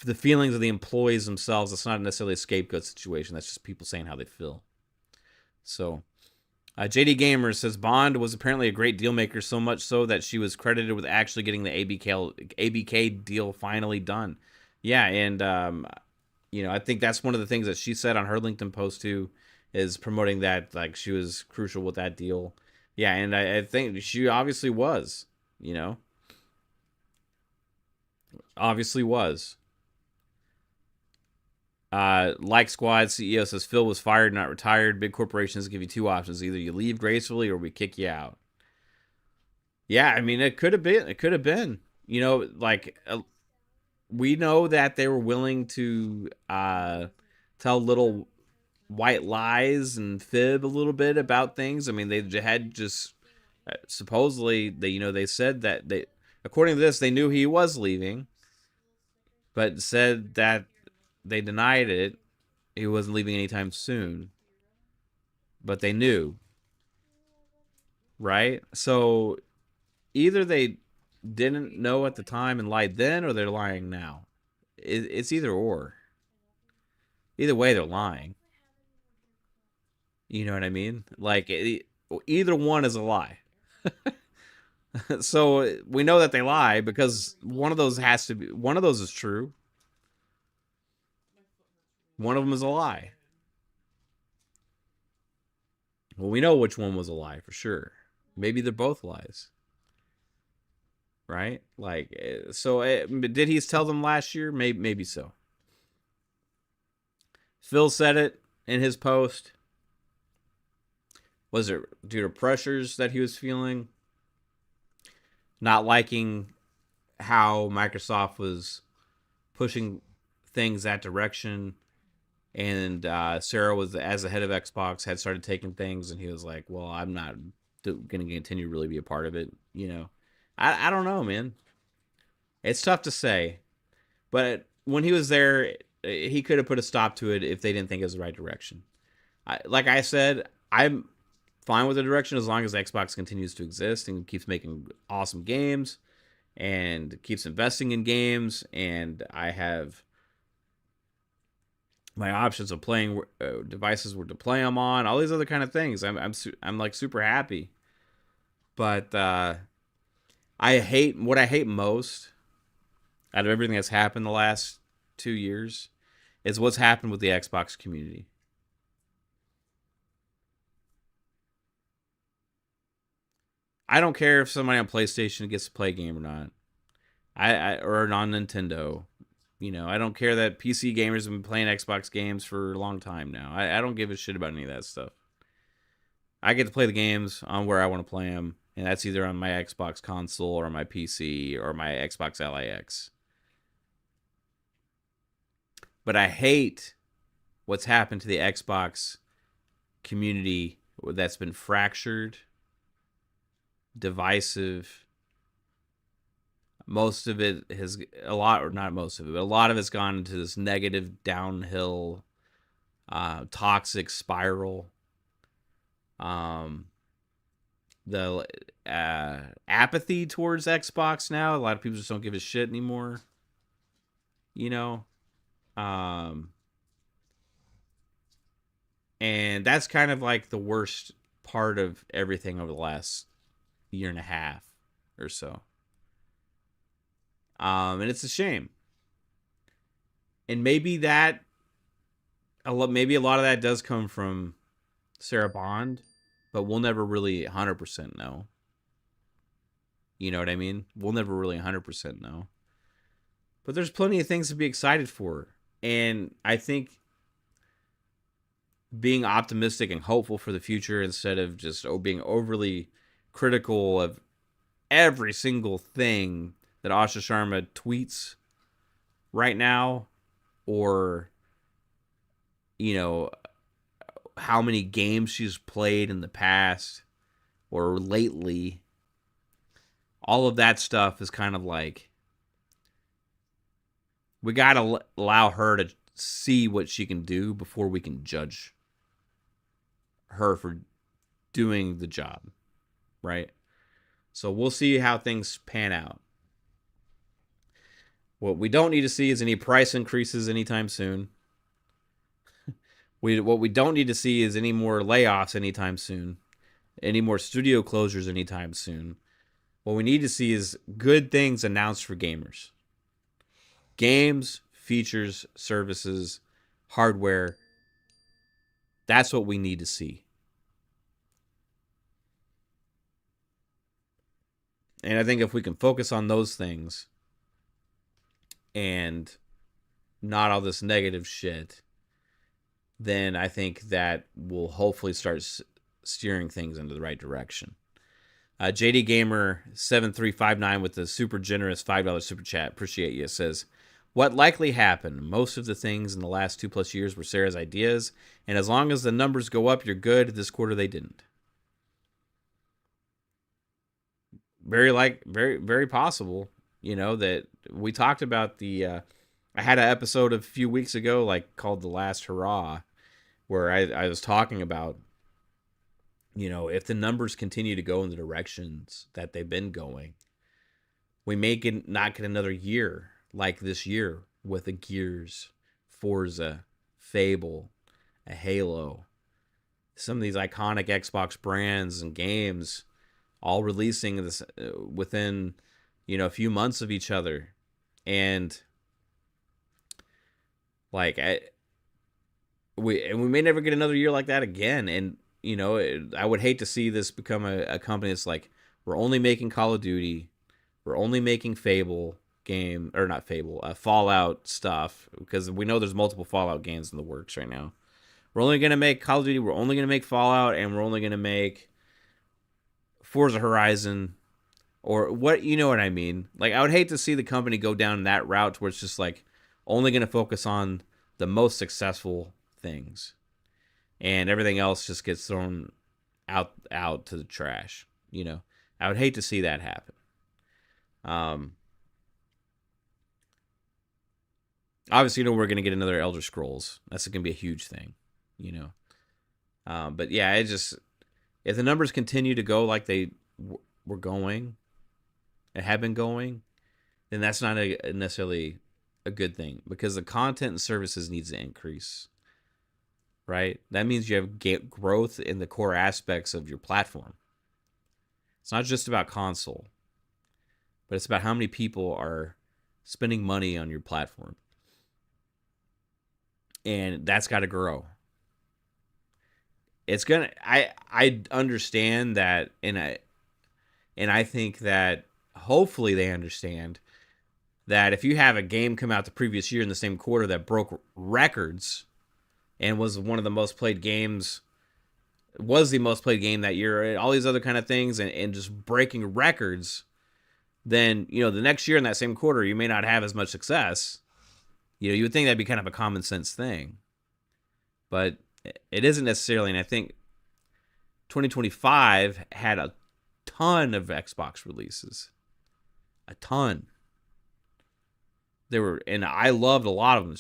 The feelings of the employees themselves, it's not necessarily a scapegoat situation. That's just people saying how they feel. So JD Gamer says Bond was apparently a great deal maker, so much so that she was credited with actually getting the ABK deal finally done. Yeah, and you know, I think that's one of the things that she said on her LinkedIn post too, is promoting that like she was crucial with that deal. Yeah, and I think she obviously was, you know. Obviously was. Like Squad CEO says Phil was fired, not retired. Big corporations give you two options: either you leave gracefully or we kick you out. Yeah, I mean, it could have been. It could have been. You know, like we know that they were willing to tell little white lies and fib a little bit about things. I mean, they had just supposedly they said that they, according to this, they knew he was leaving, but said that they denied it. He wasn't leaving anytime soon, but they knew, right? So either they didn't know at the time and lied then, or they're lying now. It's either or. Either way, they're lying. You know what I mean? Like either one is a lie. So we know that they lie because one of those has to be. One of those is true. One of them is a lie. Well, we know which one was a lie for sure. Maybe they're both lies. Right? Like, so did he tell them last year? Maybe so. Phil said it in his post. Was it due to pressures that he was feeling? Not liking how Microsoft was pushing things that direction. And Sarah was, as the head of Xbox, had started taking things, and he was like, well, I'm not going to continue to really be a part of it. You know, I don't know, man. It's tough to say. But when he was there, he could have put a stop to it if they didn't think it was the right direction. Like I said, I'm fine with the direction as long as Xbox continues to exist and keeps making awesome games and keeps investing in games. And I have my options of playing devices were to play them on, all these other kind of things. I'm like super happy. But I hate what I hate most out of everything that's happened the last 2 years is what's happened with the Xbox community. I don't care if somebody on PlayStation gets to play a game or not. Or on Nintendo. You know, I don't care that PC gamers have been playing Xbox games for a long time now. I don't give a shit about any of that stuff. I get to play the games on where I want to play them, and that's either on my Xbox console or my PC or my Xbox LIX. But I hate what's happened to the Xbox community that's been fractured, divisive. Most of it has a lot, or not most of it, but a lot of it's gone into this negative downhill, toxic spiral. The apathy towards Xbox now. A lot of people just don't give a shit anymore. You know, and that's kind of like the worst part of everything over the last year and a half or so. And it's a shame. And maybe a lot of that does come from Sarah Bond, but we'll never really 100% know. You know what I mean? We'll never really 100% know. But there's plenty of things to be excited for. And I think being optimistic and hopeful for the future instead of just being overly critical of every single thing that Asha Sharma tweets right now, or, you know, how many games she's played in the past or lately. All of that stuff is kind of like, we got to allow her to see what she can do before we can judge her for doing the job, right? So we'll see how things pan out. What we don't need to see is any price increases anytime soon. What we don't need to see is any more layoffs anytime soon. Any more studio closures anytime soon. What we need to see is good things announced for gamers. Games, features, services, hardware. That's what we need to see. And I think if we can focus on those things and not all this negative shit, then I think that will hopefully start steering things into the right direction. JD Gamer 7359 with the super generous $5 super chat, appreciate you, says, what likely happened? Most of the things in the last 2+ years were Sarah's ideas, and as long as the numbers go up, you're good. This quarter they didn't. Very possible. You know, that we talked about I had an episode a few weeks ago called The Last Hurrah, where I was talking about, you know, if the numbers continue to go in the directions that they've been going, we may not get another year like this year with a Gears, Forza, Fable, a Halo, some of these iconic Xbox brands and games all releasing this within, you know, a few months of each other. And we may never get another year like that again. And, you know, I would hate to see this become a company that's like, we're only making Call of Duty, we're only making Fallout stuff, because we know there's multiple Fallout games in the works right now. We're only going to make Call of Duty, we're only going to make Fallout, and we're only going to make Forza Horizon, or what, you know what I mean? Like, I would hate to see the company go down that route where it's just like only going to focus on the most successful things, and everything else just gets thrown out to the trash. You know, I would hate to see that happen. Obviously, you know, we're going to get another Elder Scrolls. That's going to be a huge thing, you know. But yeah, if the numbers continue to go like they were going and have been going, then that's not necessarily a good thing, because the content and services needs to increase. right? That means you have growth in the core aspects of your platform. It's not just about console, but it's about how many people are spending money on your platform. And that's got to grow. It's gonna. I understand that, and I think that hopefully they understand that if you have a game come out the previous year in the same quarter that broke records and was one of the most played games, was the most played game that year, and all these other kind of things, and just breaking records, then the next year in that same quarter you may not have as much success. You would think that'd be kind of a common sense thing, but it isn't necessarily. And I think 2025 had a ton of Xbox releases, a ton. There were, and I loved a lot of them.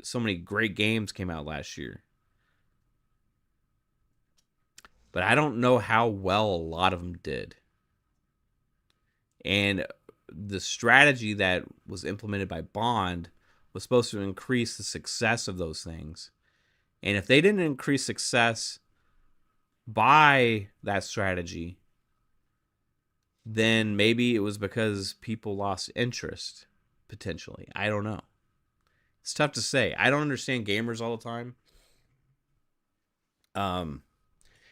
So many great games came out last year, but I don't know how well a lot of them did. And the strategy that was implemented by Bond was supposed to increase the success of those things. And if they didn't increase success by that strategy, then maybe it was because people lost interest, potentially. I don't know. It's tough to say. I don't understand gamers all the time.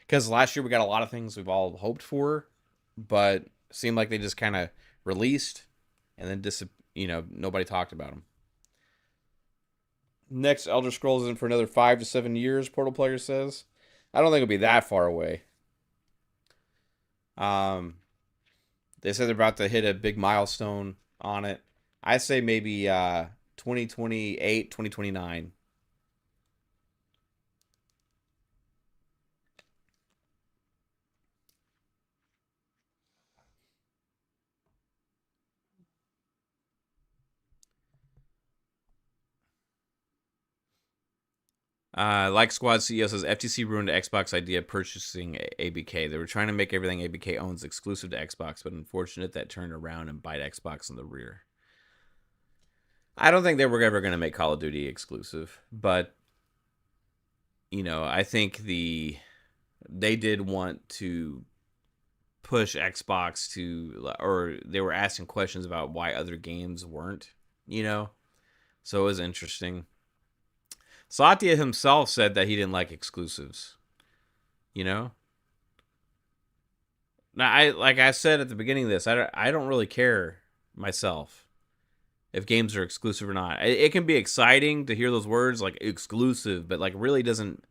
Because last year we got a lot of things we've all hoped for, but it seemed like they just kind of released and then nobody talked about them. Next Elder Scrolls isn't for another 5 to 7 years, Portal Player says. I don't think it'll be that far away. They said they're about to hit a big milestone on it. I say maybe 2028, 2029. Like Squad CEO says, FTC ruined Xbox idea of purchasing ABK. They were trying to make everything ABK owns exclusive to Xbox, but unfortunate that turned around and bite Xbox in the rear. I don't think they were ever going to make Call of Duty exclusive, but I think they did want to push Xbox or they were asking questions about why other games weren't, so it was interesting. Satya himself said that he didn't like exclusives. Now, like I said at the beginning of this, I don't really care myself if games are exclusive or not. It can be exciting to hear those words like exclusive, but like really doesn't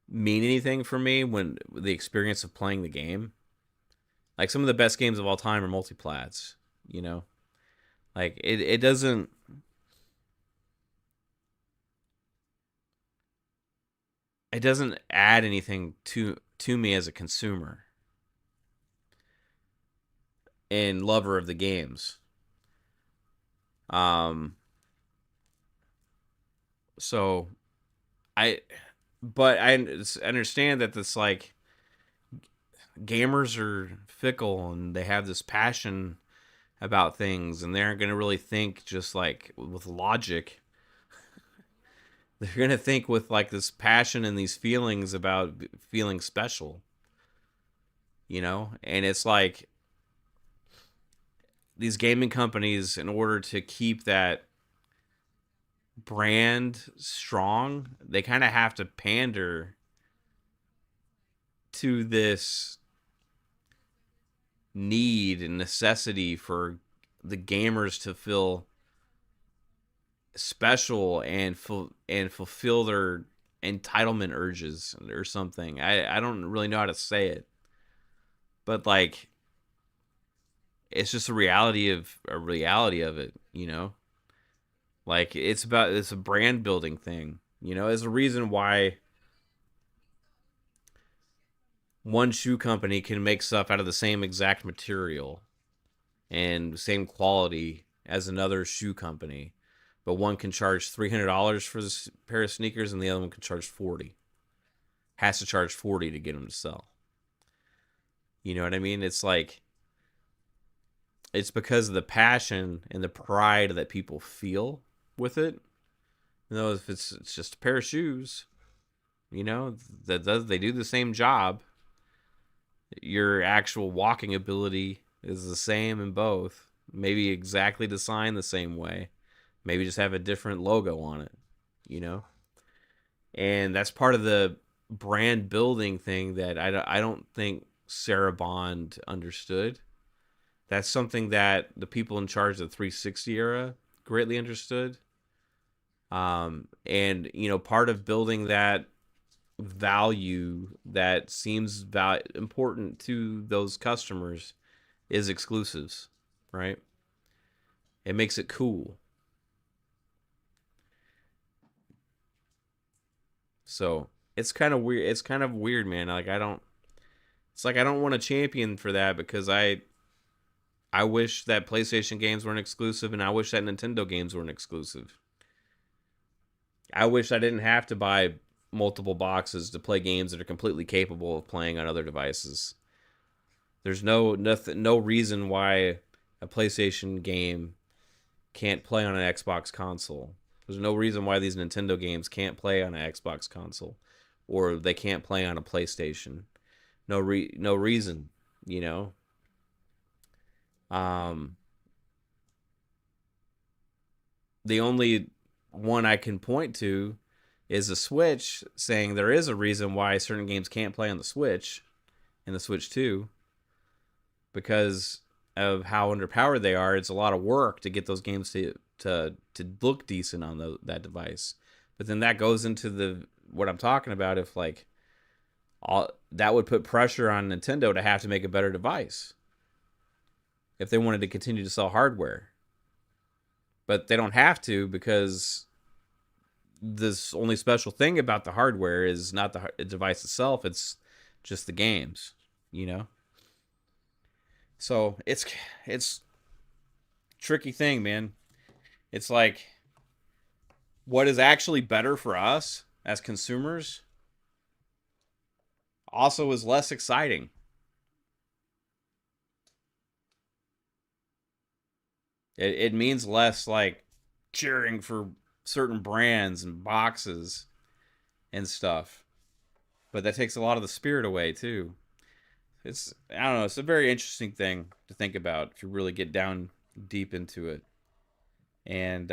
mean anything for me when the experience of playing the game. Like some of the best games of all time are multiplats, Like it doesn't. It doesn't add anything to me as a consumer and lover of the games. So I understand that this like gamers are fickle and they have this passion about things and they aren't going to really think just like with logic. They're going to think with like this passion and these feelings about feeling special, and it's like these gaming companies, in order to keep that brand strong, they kind of have to pander to this need and necessity for the gamers to feel special and fulfill their entitlement urges or something. I don't really know how to say it, but like it's just a reality of it, Like it's a brand building thing, There's a reason why one shoe company can make stuff out of the same exact material and same quality as another shoe company. But one can charge $300 for this pair of sneakers and the other one can charge $40. Has to charge $40 to get them to sell. You know what I mean? It's like, it's because of the passion and the pride that people feel with it. If it's just a pair of shoes, You know, they do the same job. Your actual walking ability is the same in both. Maybe exactly designed the same way. Maybe just have a different logo on it, you know? And that's part of the brand building thing that I don't think Sarah Bond understood. That's something that the people in charge of the 360 era greatly understood. And, you know, part of building that value that seems important to those customers is exclusives, right? It makes it cool. So it's kind of weird. It's kind of weird, man. Like I don't. It's like I don't want to champion for that because I wish that PlayStation games weren't exclusive, and I wish that Nintendo games weren't exclusive. I wish I didn't have to buy multiple boxes to play games that are completely capable of playing on other devices. There's no reason why a PlayStation game can't play on an Xbox console. There's no reason why these Nintendo games can't play on an Xbox console, or they can't play on a PlayStation. No reason, you know. Um, the only one I can point to is the Switch, saying there is a reason why certain games can't play on the Switch and the Switch 2 because of how underpowered they are. It's a lot of work to get those games to look decent on that device. But then that goes into the what I'm talking about. If like that would put pressure on Nintendo to have to make a better device if they wanted to continue to sell hardware. But they don't have to because this only special thing about the hardware is not the device itself. It's just the games, you know. So it's tricky thing, man. It's like what is actually better for us as consumers also is less exciting. It means less like cheering for certain brands and boxes and stuff. But that takes a lot of the spirit away too. I don't know, it's a very interesting thing to think about if you really get down deep into it. And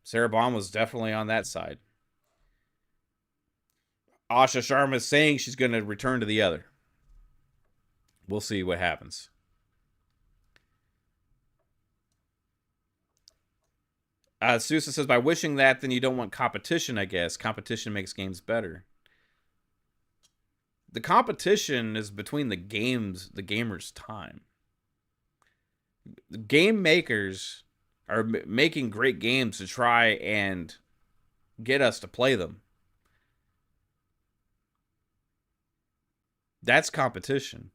Sarah Bond was definitely on that side. Asha Sharma is saying she's going to return to the other. We'll see what happens. Sousa says, by wishing that, then you don't want competition, I guess. Competition makes games better. The competition is between the gamers' time. The game makers are making great games to try and get us to play them. That's competition.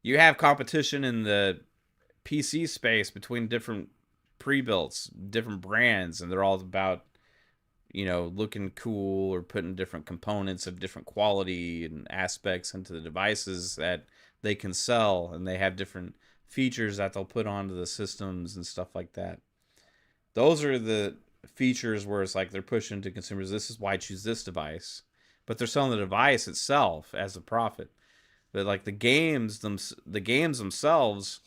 You have competition in the PC space between different pre-builts, different brands, and they're all about, you know, looking cool or putting different components of different quality and aspects into the devices that they can sell, and they have different features that they'll put onto the systems and stuff like that. Those are the features where it's like they're pushing to consumers, this is why I choose this device. But they're selling the device itself as a profit. But like the games themselves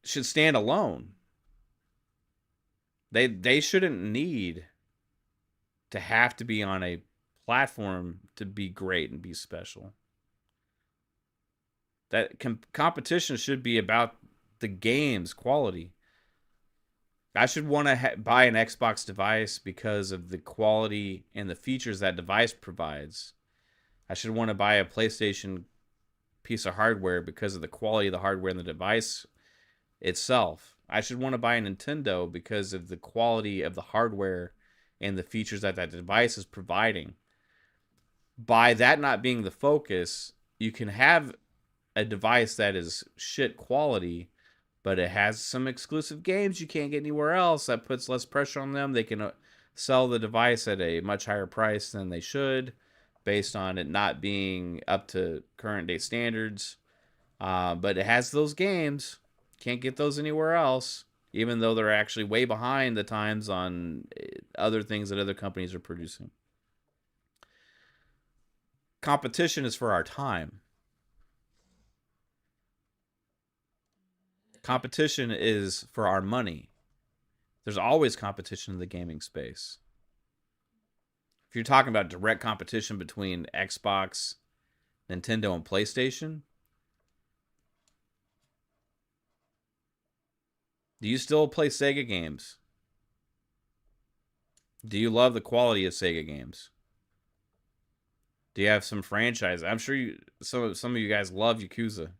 should stand alone. They shouldn't need to have to be on a platform to be great and be special. That competition should be about the game's quality. I should want to buy an Xbox device because of the quality and the features that device provides. I should want to buy a PlayStation piece of hardware because of the quality of the hardware and the device itself. I should want to buy a Nintendo because of the quality of the hardware and the features that device is providing. By that not being the focus, you can have a device that is shit quality, but it has some exclusive games you can't get anywhere else. That puts less pressure on them. They can sell the device at a much higher price than they should, based on it not being up to current day standards. But it has those games. Can't get those anywhere else, even though they're actually way behind the times on other things that other companies are producing. Competition is for our time. Competition is for our money. There's always competition in the gaming space. If you're talking about direct competition between Xbox, Nintendo, and PlayStation, do you still play Sega games? Do you love the quality of Sega games? Do you have some franchise? I'm sure some of you guys love Yakuza,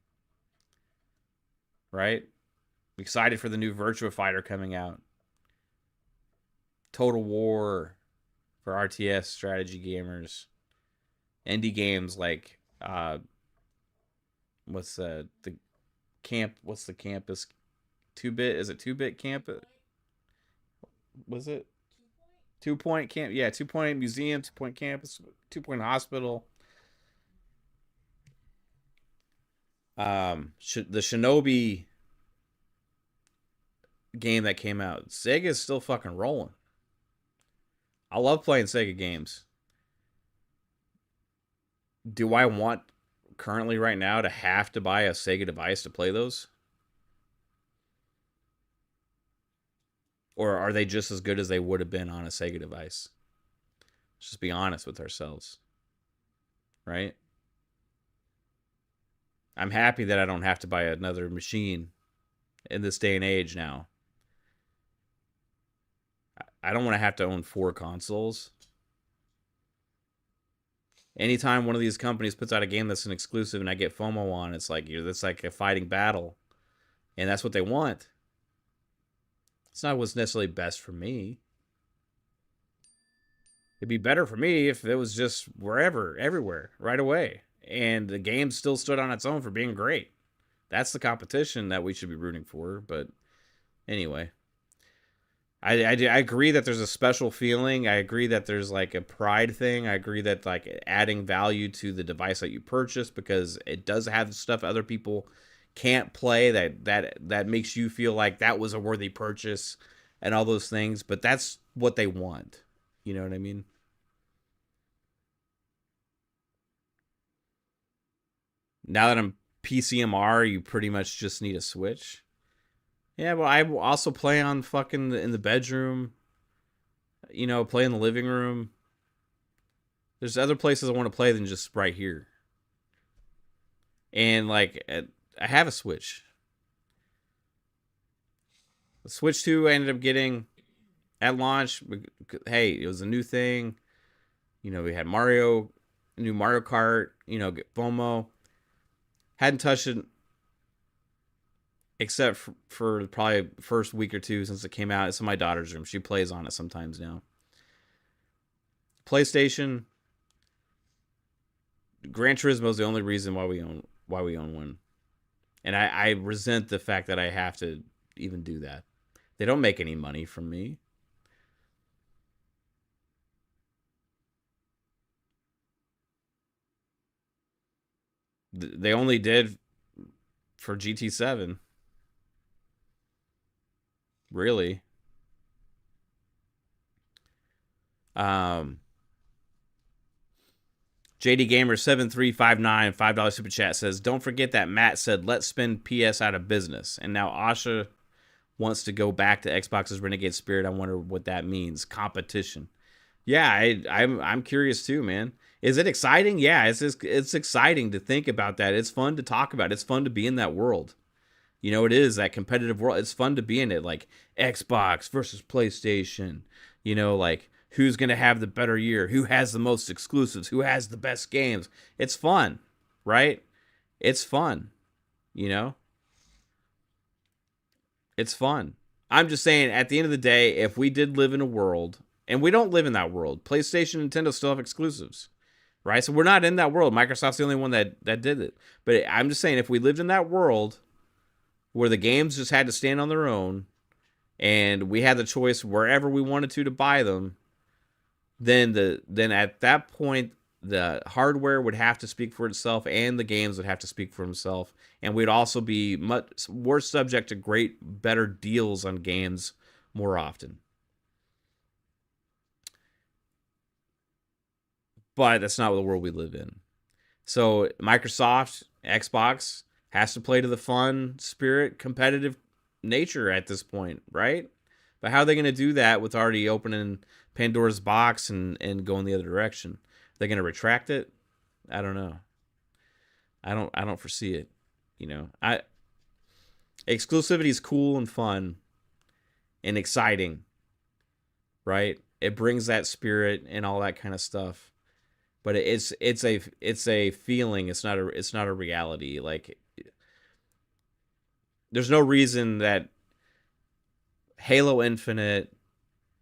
right? Excited for the new Virtua Fighter coming out. Total War for RTS strategy gamers. Indie games like what's the camp? What's the campus? 2-bit? Is it 2-bit camp? Was it 2-point camp? Yeah, 2-point museum, 2-point campus, 2-point hospital. The Shinobi game that came out. Sega's still fucking rolling. I love playing Sega games. Do I want currently right now to have to buy a Sega device to play those? Or are they just as good as they would have been on a Sega device? Let's just be honest with ourselves. Right? I'm happy that I don't have to buy another machine in this day and age now. I don't want to have to own 4 consoles. Anytime one of these companies puts out a game that's an exclusive and I get FOMO on, it's like a fighting battle. And that's what they want. It's not what's necessarily best for me. It'd be better for me if it was just wherever, everywhere, right away. And the game still stood on its own for being great. That's the competition that we should be rooting for. But anyway, I agree that there's a special feeling. I agree that there's like a pride thing. I agree that like adding value to the device that you purchase because it does have stuff other people can't play that makes you feel like that was a worthy purchase and all those things. But that's what they want. You know what I mean? Now that I'm PCMR, you pretty much just need a Switch. Yeah, well, I also play on fucking in the bedroom. You know, play in the living room. There's other places I want to play than just right here. And like, I have a Switch. The Switch 2 I ended up getting at launch. Hey, it was a new thing. You know, we had new Mario Kart. You know, FOMO. Hadn't touched it except for probably the first week or two since it came out. It's in my daughter's room. She plays on it sometimes now. PlayStation, Gran Turismo is the only reason why we own one, and I resent the fact that I have to even do that. They don't make any money from me. They only did for GT7. Really. JD Gamer 7359 $5 super chat says, "Don't forget that Matt said let's spin PS out of business, and now Asha wants to go back to Xbox's Renegade Spirit. I wonder what that means. Competition." Yeah, I'm curious too, man. Is it exciting? Yeah, it's exciting to think about that. It's fun to talk about. It's fun to be in that world. You know, it is that competitive world. It's fun to be in it. Like Xbox versus PlayStation. You know, like who's going to have the better year? Who has the most exclusives? Who has the best games? It's fun, right? It's fun, you know? It's fun. I'm just saying, at the end of the day, if we did live in a world, and we don't live in that world, PlayStation and Nintendo still have exclusives, right? So we're not in that world. Microsoft's the only one that did it. But I'm just saying, if we lived in that world where the games just had to stand on their own, and we had the choice wherever we wanted to buy them, then at that point the hardware would have to speak for itself and the games would have to speak for themselves, and we'd also be much more subject to better deals on games more often. But that's not the world we live in. So Microsoft, Xbox has to play to the fun, spirit, competitive nature at this point, right? But how are they going to do that with already opening Pandora's box and going the other direction? They're going to retract it? I don't know. I don't foresee it. You know, I exclusivity is cool and fun and exciting, right? It brings that spirit and all that kind of stuff. But it's a feeling. It's not a reality. Like there's no reason that Halo Infinite,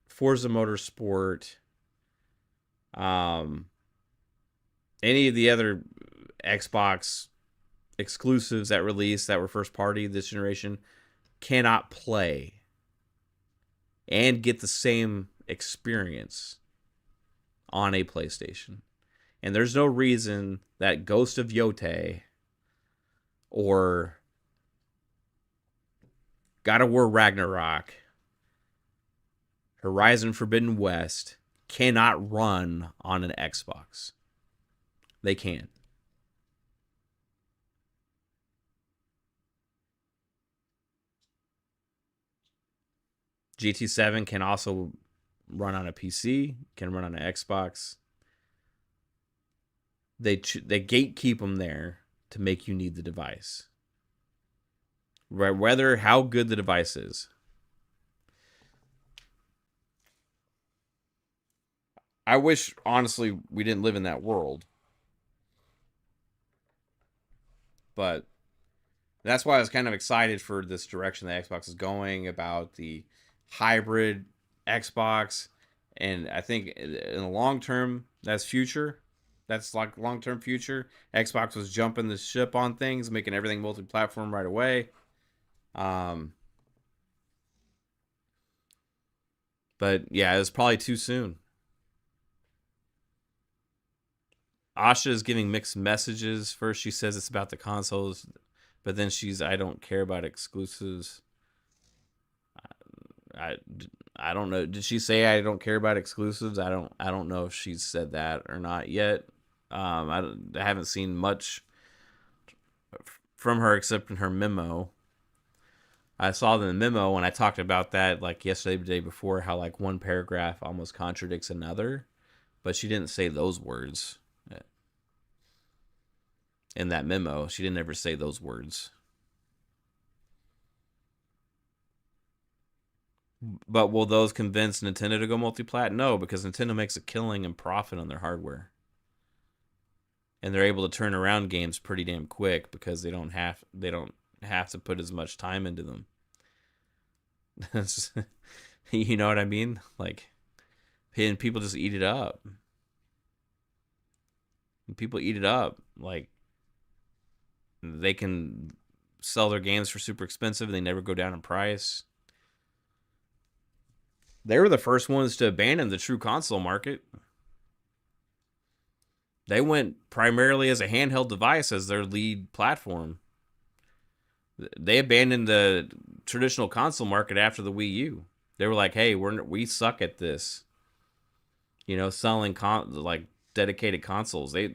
Forza Motorsport, um, any of the other Xbox exclusives that released that were first party this generation cannot play and get the same experience on a PlayStation. And there's no reason that Ghost of Yote or God of War Ragnarok, Horizon Forbidden West cannot run on an Xbox. They can. GT7 can also run on a PC, can run on an Xbox. They gatekeep them there to make you need the device. Whether how good the device is. I wish, honestly, we didn't live in that world. But that's why I was kind of excited for this direction that Xbox is going about the hybrid Xbox. And I think in the long term, that's future. That's like long term future. Xbox was jumping the ship on things, making everything multi platform right away. But yeah, it was probably too soon. Asha is giving mixed messages. First, she says it's about the consoles, but then I don't care about exclusives. I, I don't know. Did she say I don't care about exclusives? I don't know if she's said that or not yet. I haven't seen much from her except in her memo. I saw the memo when I talked about that like yesterday, the day before, how like one paragraph almost contradicts another, but she didn't say those words in that memo. She didn't ever say those words. But will those convince Nintendo to go multi-plat? No, because Nintendo makes a killing and profit on their hardware. And they're able to turn around games pretty damn quick because they don't have to put as much time into them. You know what I mean? Like, and people just eat it up. And people eat it up. Like, they can sell their games for super expensive. They never go down in price. They were the first ones to abandon the true console market. They went primarily as a handheld device as their lead platform. They abandoned the traditional console market after the Wii U. They were like, "Hey, we suck at this." You know, selling like dedicated consoles. They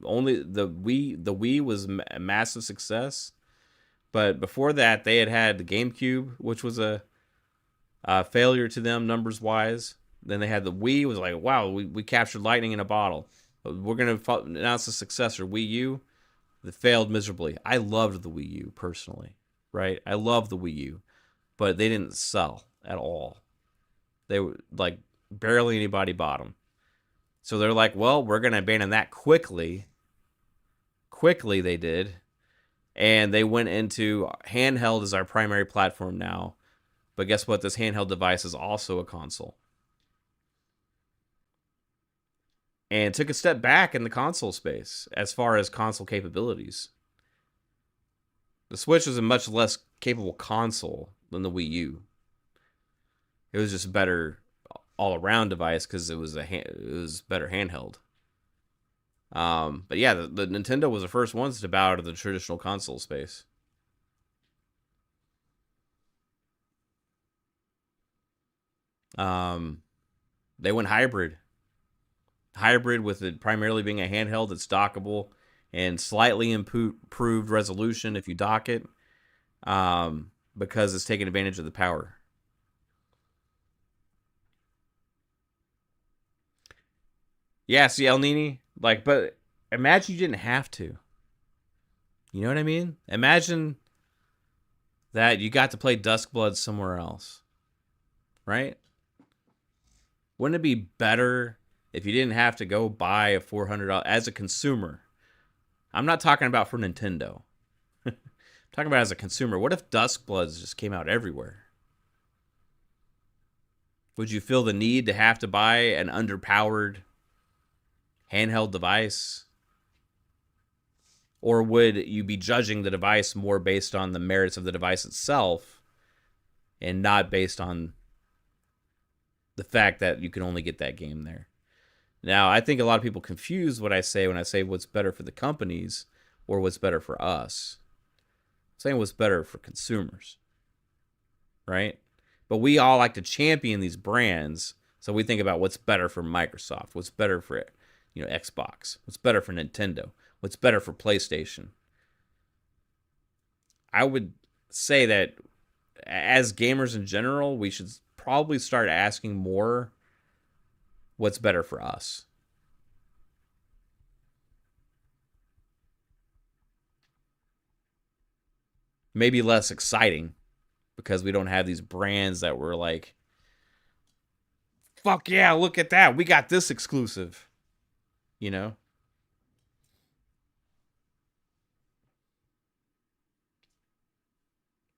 only the Wii was a massive success, but before that they had the GameCube, which was a failure to them numbers wise. Then they had the Wii, was like, wow, we captured lightning in a bottle. We're going to announce the successor, Wii U. That failed miserably. I loved the Wii U personally, right? I love the Wii U, but they didn't sell at all. They were like barely anybody bought them. So they're like, well, we're going to abandon that quickly. Quickly they did. And they went into handheld as our primary platform now. But guess what? This handheld device is also a console. And took a step back in the console space as far as console capabilities. The Switch is a much less capable console than the Wii U. It was just a better all-around device because it was better handheld. But yeah, the Nintendo was the first ones to bow out of the traditional console space. They went hybrid. hybrid with it primarily being a handheld that's dockable and slightly improved resolution if you dock it, because it's taking advantage of the power. Yeah, see, El Nini, like, but imagine you didn't have to. You know what I mean? Imagine that you got to play Duskblood somewhere else, right? Wouldn't it be better if you didn't have to go buy a $400 as a consumer? I'm not talking about for Nintendo. I'm talking about as a consumer. What if Duskbloods just came out everywhere? Would you feel the need to have to buy an underpowered handheld device? Or would you be judging the device more based on the merits of the device itself and not based on the fact that you can only get that game there? Now, I think a lot of people confuse what I say when I say what's better for the companies or what's better for us. I'm saying what's better for consumers, right? But we all like to champion these brands, so we think about what's better for Microsoft, what's better for, Xbox, what's better for Nintendo, what's better for PlayStation. I would say that as gamers in general, we should probably start asking more what's better for us. Maybe less exciting because we don't have these brands that were like, fuck yeah, look at that. We got this exclusive, you know?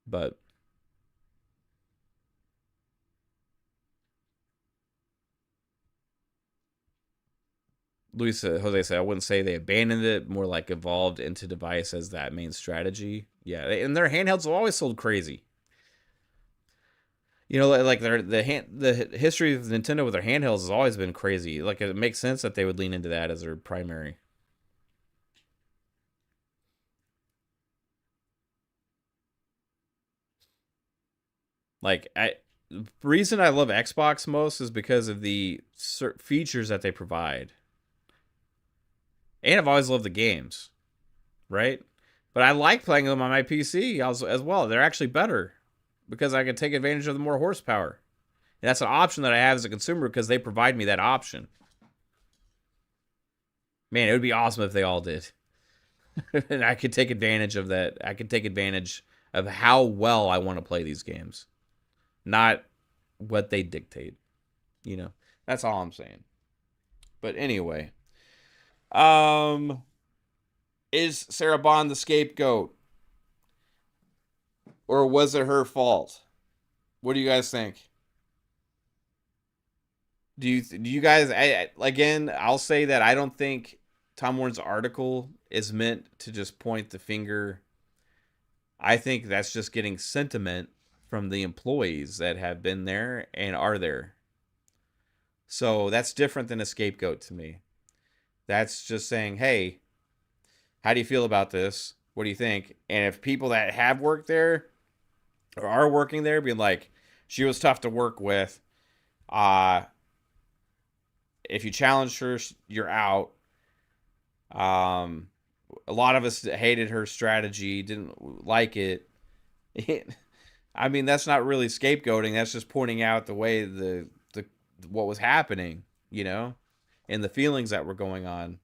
But Jose said, I wouldn't say they abandoned it, more like evolved into device as that main strategy. Yeah, and their handhelds have always sold crazy. Like the history of Nintendo with their handhelds has always been crazy. Like, it makes sense that they would lean into that as their primary. Like, the reason I love Xbox most is because of the features that they provide. And I've always loved the games, right? But I like playing them on my PC as well. They're actually better because I can take advantage of the more horsepower. And that's an option that I have as a consumer because they provide me that option. Man, it would be awesome if they all did. And I could take advantage of that. I could take advantage of how well I want to play these games, not what they dictate. That's all I'm saying. But anyway, is Sarah Bond the scapegoat, or was it her fault? What do you guys think? Do you guys? Again, I'll say that I don't think Tom Warren's article is meant to just point the finger. I think that's just getting sentiment from the employees that have been there and are there. So that's different than a scapegoat to me. That's just saying, hey, how do you feel about this? What do you think? And if people that have worked there or are working there being like, she was tough to work with, if you challenged her, you're out. A lot of us hated her strategy, didn't like it. I mean, that's not really scapegoating. That's just pointing out the way the what was happening, and the feelings that were going on.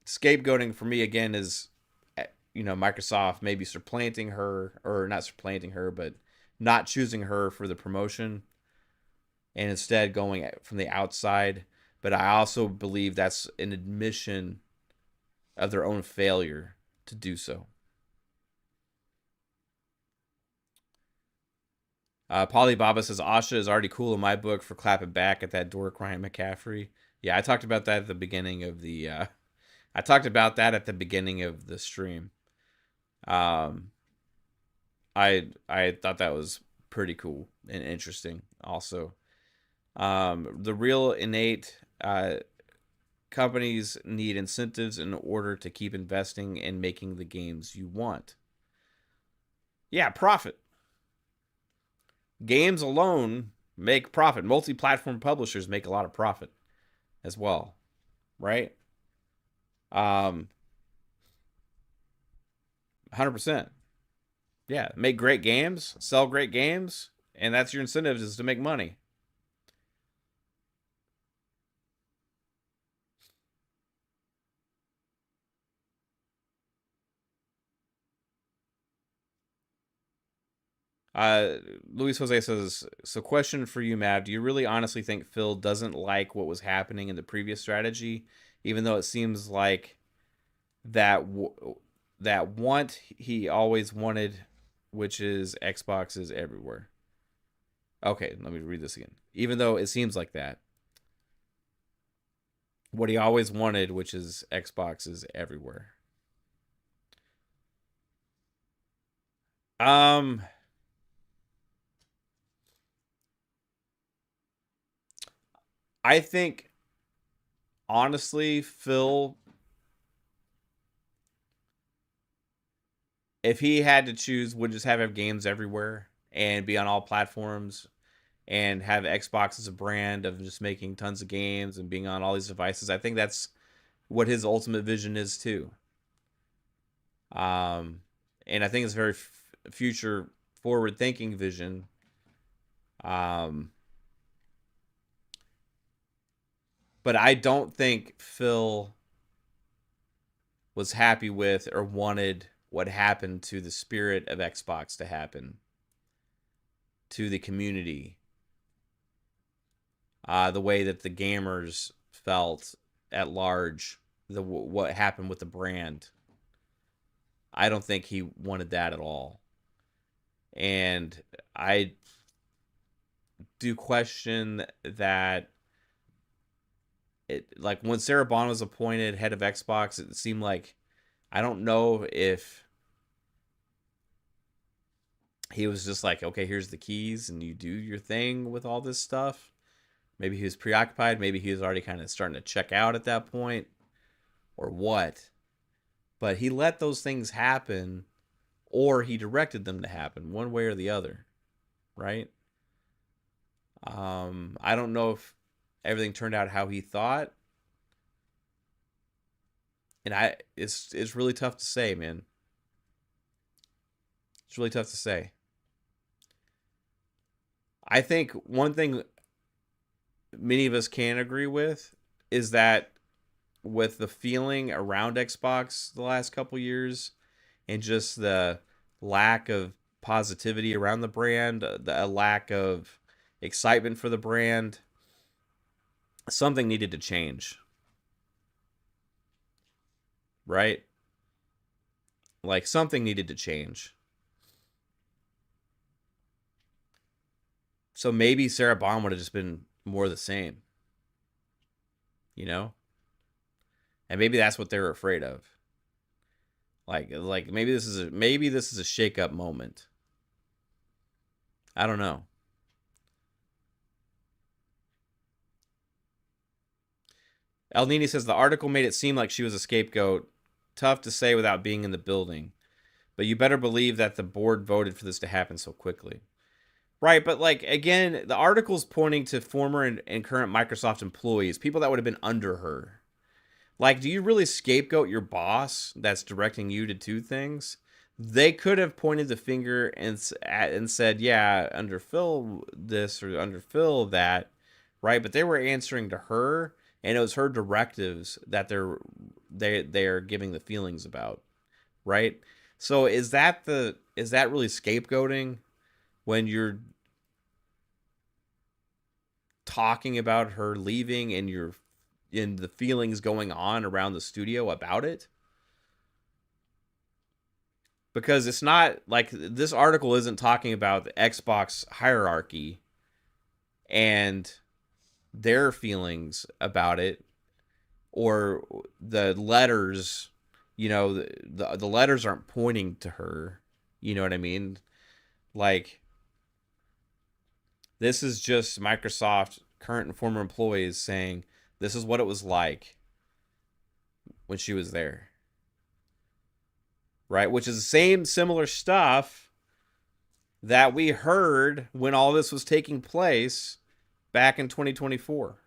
Scapegoating for me again is, Microsoft maybe supplanting her, or not supplanting her, but not choosing her for the promotion, and instead going from the outside. But I also believe that's an admission of their own failure to do so. Polly Baba says, Asha is already cool in my book for clapping back at that dork Ryan McCaffrey. Yeah, I talked about that at the beginning of the stream. I thought that was pretty cool and interesting also. The real innate companies need incentives in order to keep investing and making the games you want. Yeah, profit. Games alone make profit. Multi-platform publishers make a lot of profit. as well, right? 100%. Yeah, make great games, sell great games, and that's your incentive, is to make money. Uh, Luis Jose says, so question for you, Mav. Do you really honestly think Phil doesn't like what was happening in the previous strategy, even though it seems like that that want he always wanted, which is Xboxes everywhere? Okay, let me read this again. Even though it seems like that, what he always wanted, which is Xboxes everywhere. I think honestly, Phil, if he had to choose, would just have games everywhere and be on all platforms and have Xbox as a brand of just making tons of games and being on all these devices. I think that's what his ultimate vision is too. And I think it's a very future forward thinking vision. But I don't think Phil was happy with or wanted what happened to the spirit of Xbox to happen to the community. The way that the gamers felt at large, what happened with the brand. I don't think he wanted that at all. And I do question that like when Sarah Bond was appointed head of Xbox, it seemed like, I don't know if he was just like, okay, here's the keys and you do your thing with all this stuff. Maybe he was preoccupied. Maybe he was already kind of starting to check out at that point, or what. But he let those things happen, or he directed them to happen, one way or the other, right? I don't know if everything turned out how he thought, and it's really tough to say, man. It's really tough to say. I think one thing many of us can agree with is that with the feeling around Xbox the last couple years and just the lack of positivity around the brand, the lack of excitement for the brand, something needed to change. Right? Like something needed to change. So maybe Sarah Bond would have just been more the same. You know? And maybe that's what they're afraid of. Like maybe this is a shakeup moment. I don't know. El Nini says the article made it seem like she was a scapegoat. Tough to say without being in the building. But you better believe that the board voted for this to happen so quickly. Right, but like again, the article's pointing to former and current Microsoft employees, people that would have been under her. Like, do you really scapegoat your boss that's directing you to do things? They could have pointed the finger and said, yeah, under Phil this or under Phil that, right? But they were answering to her, and it was her directives that they're giving the feelings about, right? So is that really scapegoating when you're talking about her leaving and you're in the feelings going on around the studio about it? Because it's not like this article isn't talking about the Xbox hierarchy and their feelings about it, or the letters, the letters aren't pointing to her. You know what I mean? Like, this is just Microsoft current and former employees saying this is what it was like when she was there. Right? Which is the same similar stuff that we heard when all this was taking place back in 2024.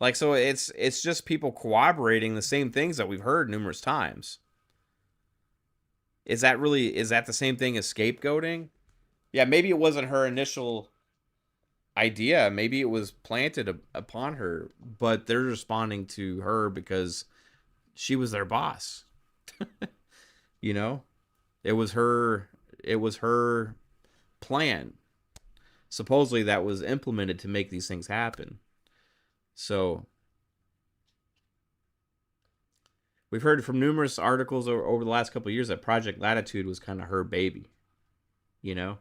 Like, so it's just people corroborating the same things that we've heard numerous times. Is that the same thing as scapegoating? Yeah, maybe it wasn't her initial idea. Maybe it was planted upon her, but they're responding to her because she was their boss. You know, it was her. It was her plan. Supposedly, that was implemented to make these things happen. So we've heard from numerous articles over the last couple of years that Project Latitude was kind of her baby. You know.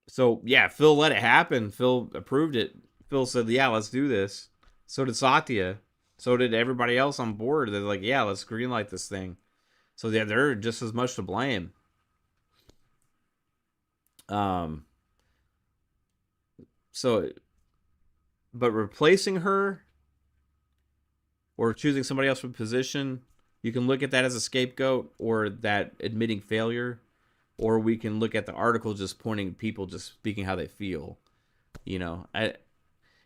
So yeah, Phil let it happen. Phil approved it. Phil said, "Yeah, let's do this." So did Satya. So did everybody else on board. They're like, "Yeah, let's greenlight this thing." So yeah, they're just as much to blame. Um. So, but replacing her or choosing somebody else for the position, you can look at that as a scapegoat or that admitting failure, or we can look at the article just pointing people just speaking how they feel. You know,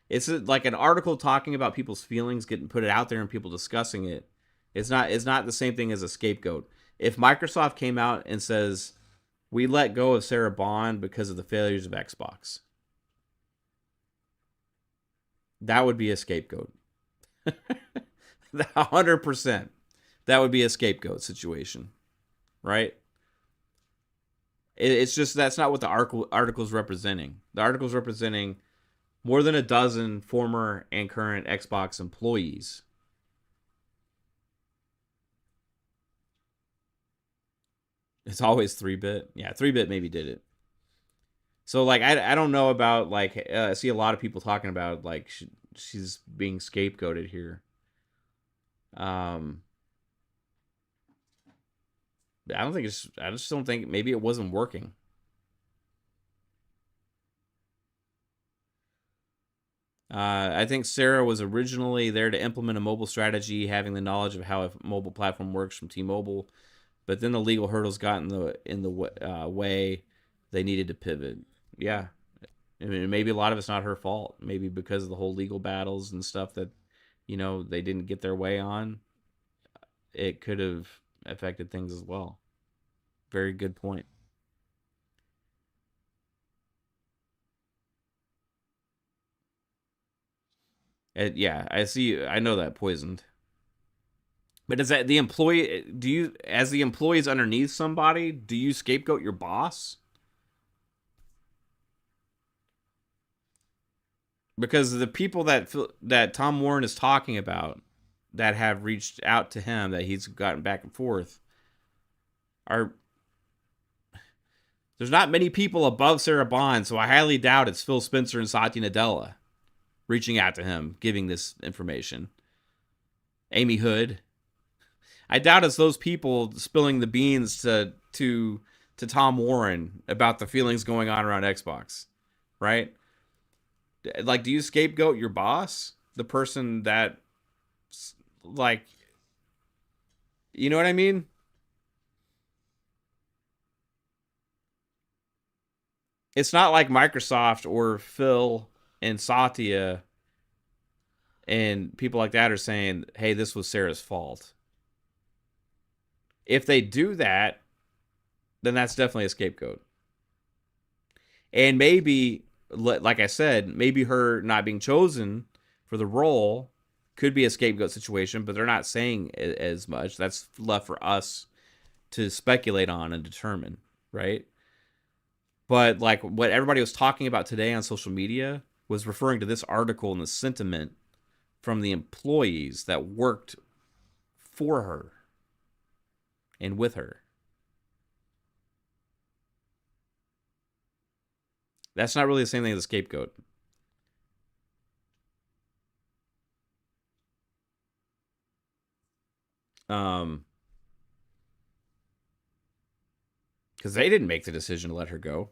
it's like an article talking about people's feelings, getting put it out there and people discussing it. It's not the same thing as a scapegoat. If Microsoft came out and says we let go of Sarah Bond because of the failures of Xbox, that would be a scapegoat. 100%. That would be a scapegoat situation, right? It's just that's not what the article's representing. The article's representing more than a dozen former and current Xbox employees. It's always 3-bit. Yeah, 3-bit maybe did it. So like I don't know about like I see a lot of people talking about like she's being scapegoated here. Um, I just don't think maybe it wasn't working. I think Sarah was originally there to implement a mobile strategy, having the knowledge of how a mobile platform works from T-Mobile, but then the legal hurdles got in the way. They needed to pivot. Yeah, I mean, maybe a lot of it's not her fault. Maybe because of the whole legal battles and stuff that they didn't get their way on. It could have affected things as well. Very good point. Yeah, I see. I know that poisoned. But is that the employee? Do you, as the employees underneath somebody, do you scapegoat your boss? Because the people that Tom Warren is talking about that have reached out to him, that he's gotten back and forth, are there's not many people above Sarah Bond, so I highly doubt it's Phil Spencer and Satya Nadella reaching out to him, giving this information. Amy Hood. I doubt it's those people spilling the beans to Tom Warren about the feelings going on around Xbox, right? Like, do you scapegoat your boss, the person that, like, you know what I mean? It's not like Microsoft or Phil and Satya and people like that are saying, "Hey, this was Sarah's fault." If they do that, then that's definitely a scapegoat. And maybe, like I said, maybe her not being chosen for the role could be a scapegoat situation, but they're not saying as much. That's left for us to speculate on and determine, right? But like what everybody was talking about today on social media was referring to this article and the sentiment from the employees that worked for her and with her. That's not really the same thing as a scapegoat. Um, because they didn't make the decision to let her go.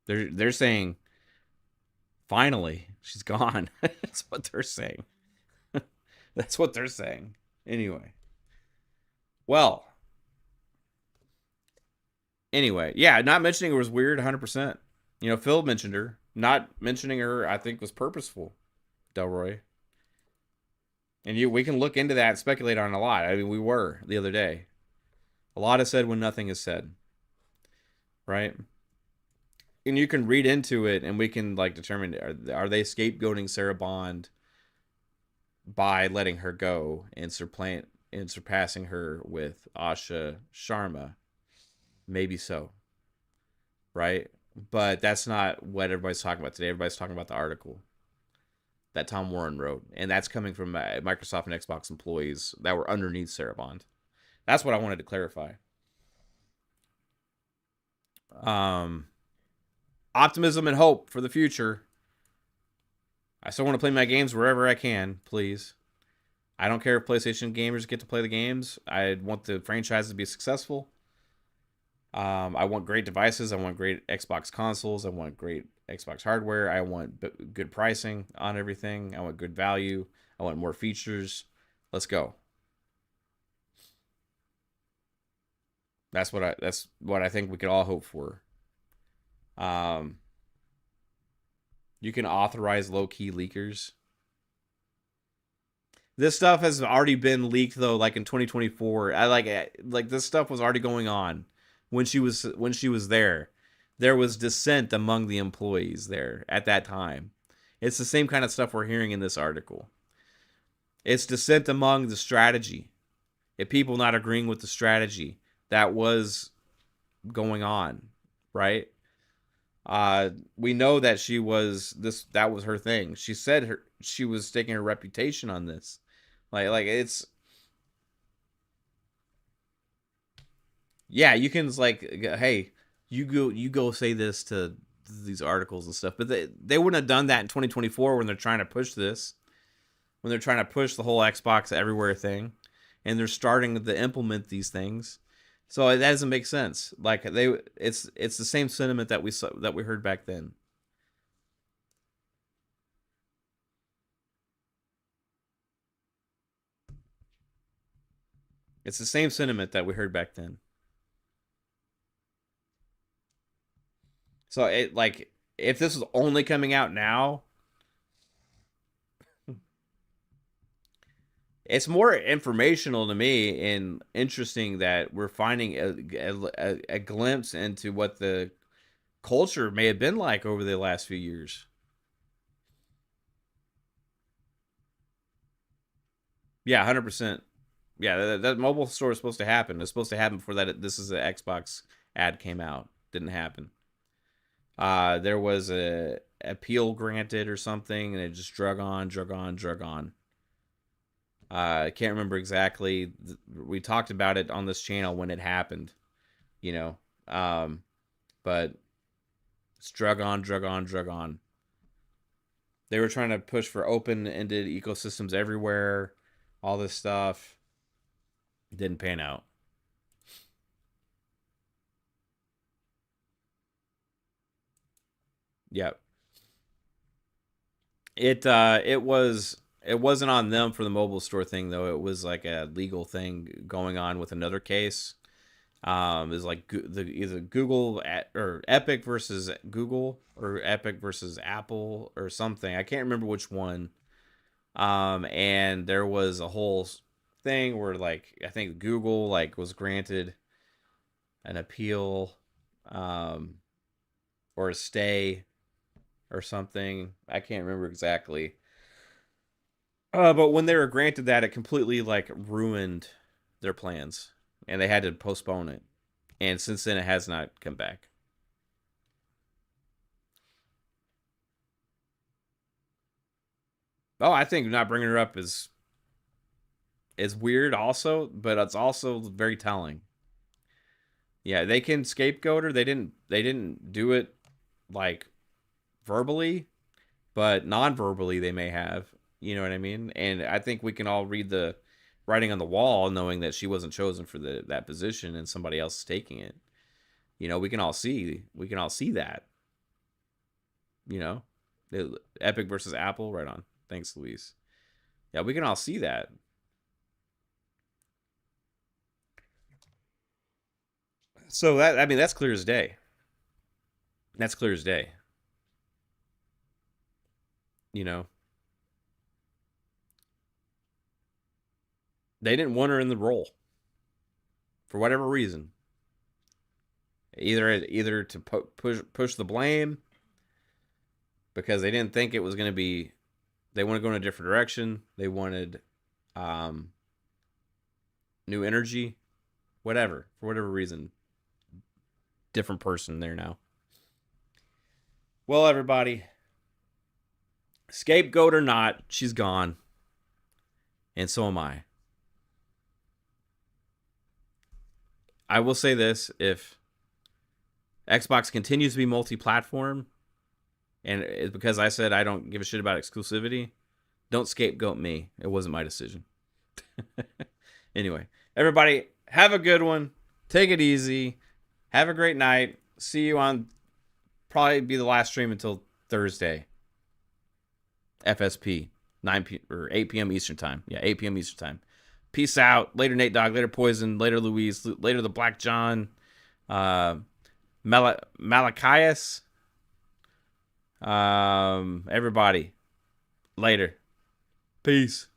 They're saying, finally, she's gone. That's what they're saying. That's what they're saying. Anyway, well, Anyway, yeah, not mentioning her was weird, 100%. You know, Phil mentioned her. Not mentioning her, I think, was purposeful, Delroy. And we can look into that and speculate on a lot. I mean, we were the other day. A lot is said when nothing is said, right? And you can read into it, and we can like determine are they scapegoating Sarah Bond by letting her go and surpassing her with Asha Sharma? Maybe so, right? But that's not what everybody's talking about today. Everybody's talking about the article that Tom Warren wrote, and that's coming from Microsoft and Xbox employees that were underneath Sarah Bond. That's what I wanted to clarify. Optimism and hope for the future. I still want to play my games wherever I can, please. I don't care if PlayStation gamers get to play the games. I want the franchise to be successful. I want great devices. I want great Xbox consoles. I want great Xbox hardware. I want good pricing on everything. I want good value. I want more features. Let's go. That's what I think we could all hope for. You can authorize low-key leakers. This stuff has already been leaked though, like in 2024. I like this stuff was already going on when she was there. There was dissent among the employees there at that time. It's the same kind of stuff we're hearing in this article. It's dissent among the strategy. If people not agreeing with the strategy that was going on, right? We know that that was her thing. She said she was staking her reputation on this. Like it's, yeah, you can like, hey, you go say this to these articles and stuff, but they wouldn't have done that in 2024 when they're trying to push this, when they're trying to push the whole Xbox everywhere thing, and they're starting to implement these things. So that doesn't make sense. Like it's the same sentiment that we heard back then. It's the same sentiment that we heard back then. So it like if this was only coming out now, it's more informational to me and interesting that we're finding a glimpse into what the culture may have been like over the last few years. Yeah, 100%. Yeah, that mobile store is supposed to happen. It's supposed to happen before that. This is an Xbox ad came out. Didn't happen. There was a appeal granted or something, and it just drug on, drug on, drug on. I can't remember exactly. We talked about it on this channel when it happened, you know. But it's drug on, drug on, drug on. They were trying to push for open-ended ecosystems everywhere, all this stuff. Didn't pan out. Yep. It wasn't on them for the mobile store thing though. It was like a legal thing going on with another case. It was like either Google or Epic versus Google or Epic versus Apple or something. I can't remember which one. And there was a whole thing where like I think Google like was granted an appeal, or a stay or something. I can't remember exactly. But when they were granted that, it completely like ruined their plans, and they had to postpone it. And since then, it has not come back. Oh, I think not bringing her up is weird, also, but it's also very telling. Yeah, they can scapegoat her. They didn't do it like verbally, but non-verbally they may have. You know what I mean? And I think we can all read the writing on the wall, knowing that she wasn't chosen for that position and somebody else is taking it. You know, we can all see that. You know, Epic versus Apple, right on. Thanks, Luis. Yeah, we can all see that. So that, I mean, that's clear as day. That's clear as day. You know, they didn't want her in the role for whatever reason. Either to push the blame because they didn't think it was going to be. They want to go in a different direction. They wanted new energy, whatever, for whatever reason. Different person there now. Well, everybody, scapegoat or not, she's gone. And so am I. I will say this, if Xbox continues to be multi-platform, and it's because I said I don't give a shit about exclusivity, don't scapegoat me. It wasn't my decision. Anyway, everybody, have a good one. Take it easy. Have a great night. See you on, probably be the last stream until Thursday. FSP, 9 p or 8 p.m. Eastern time. Yeah, 8 p.m. Eastern time. Peace out. Later, Nate Dogg. Later, Poison. Later, Louise. Later, the Black John. Malachias. Everybody. Later. Peace.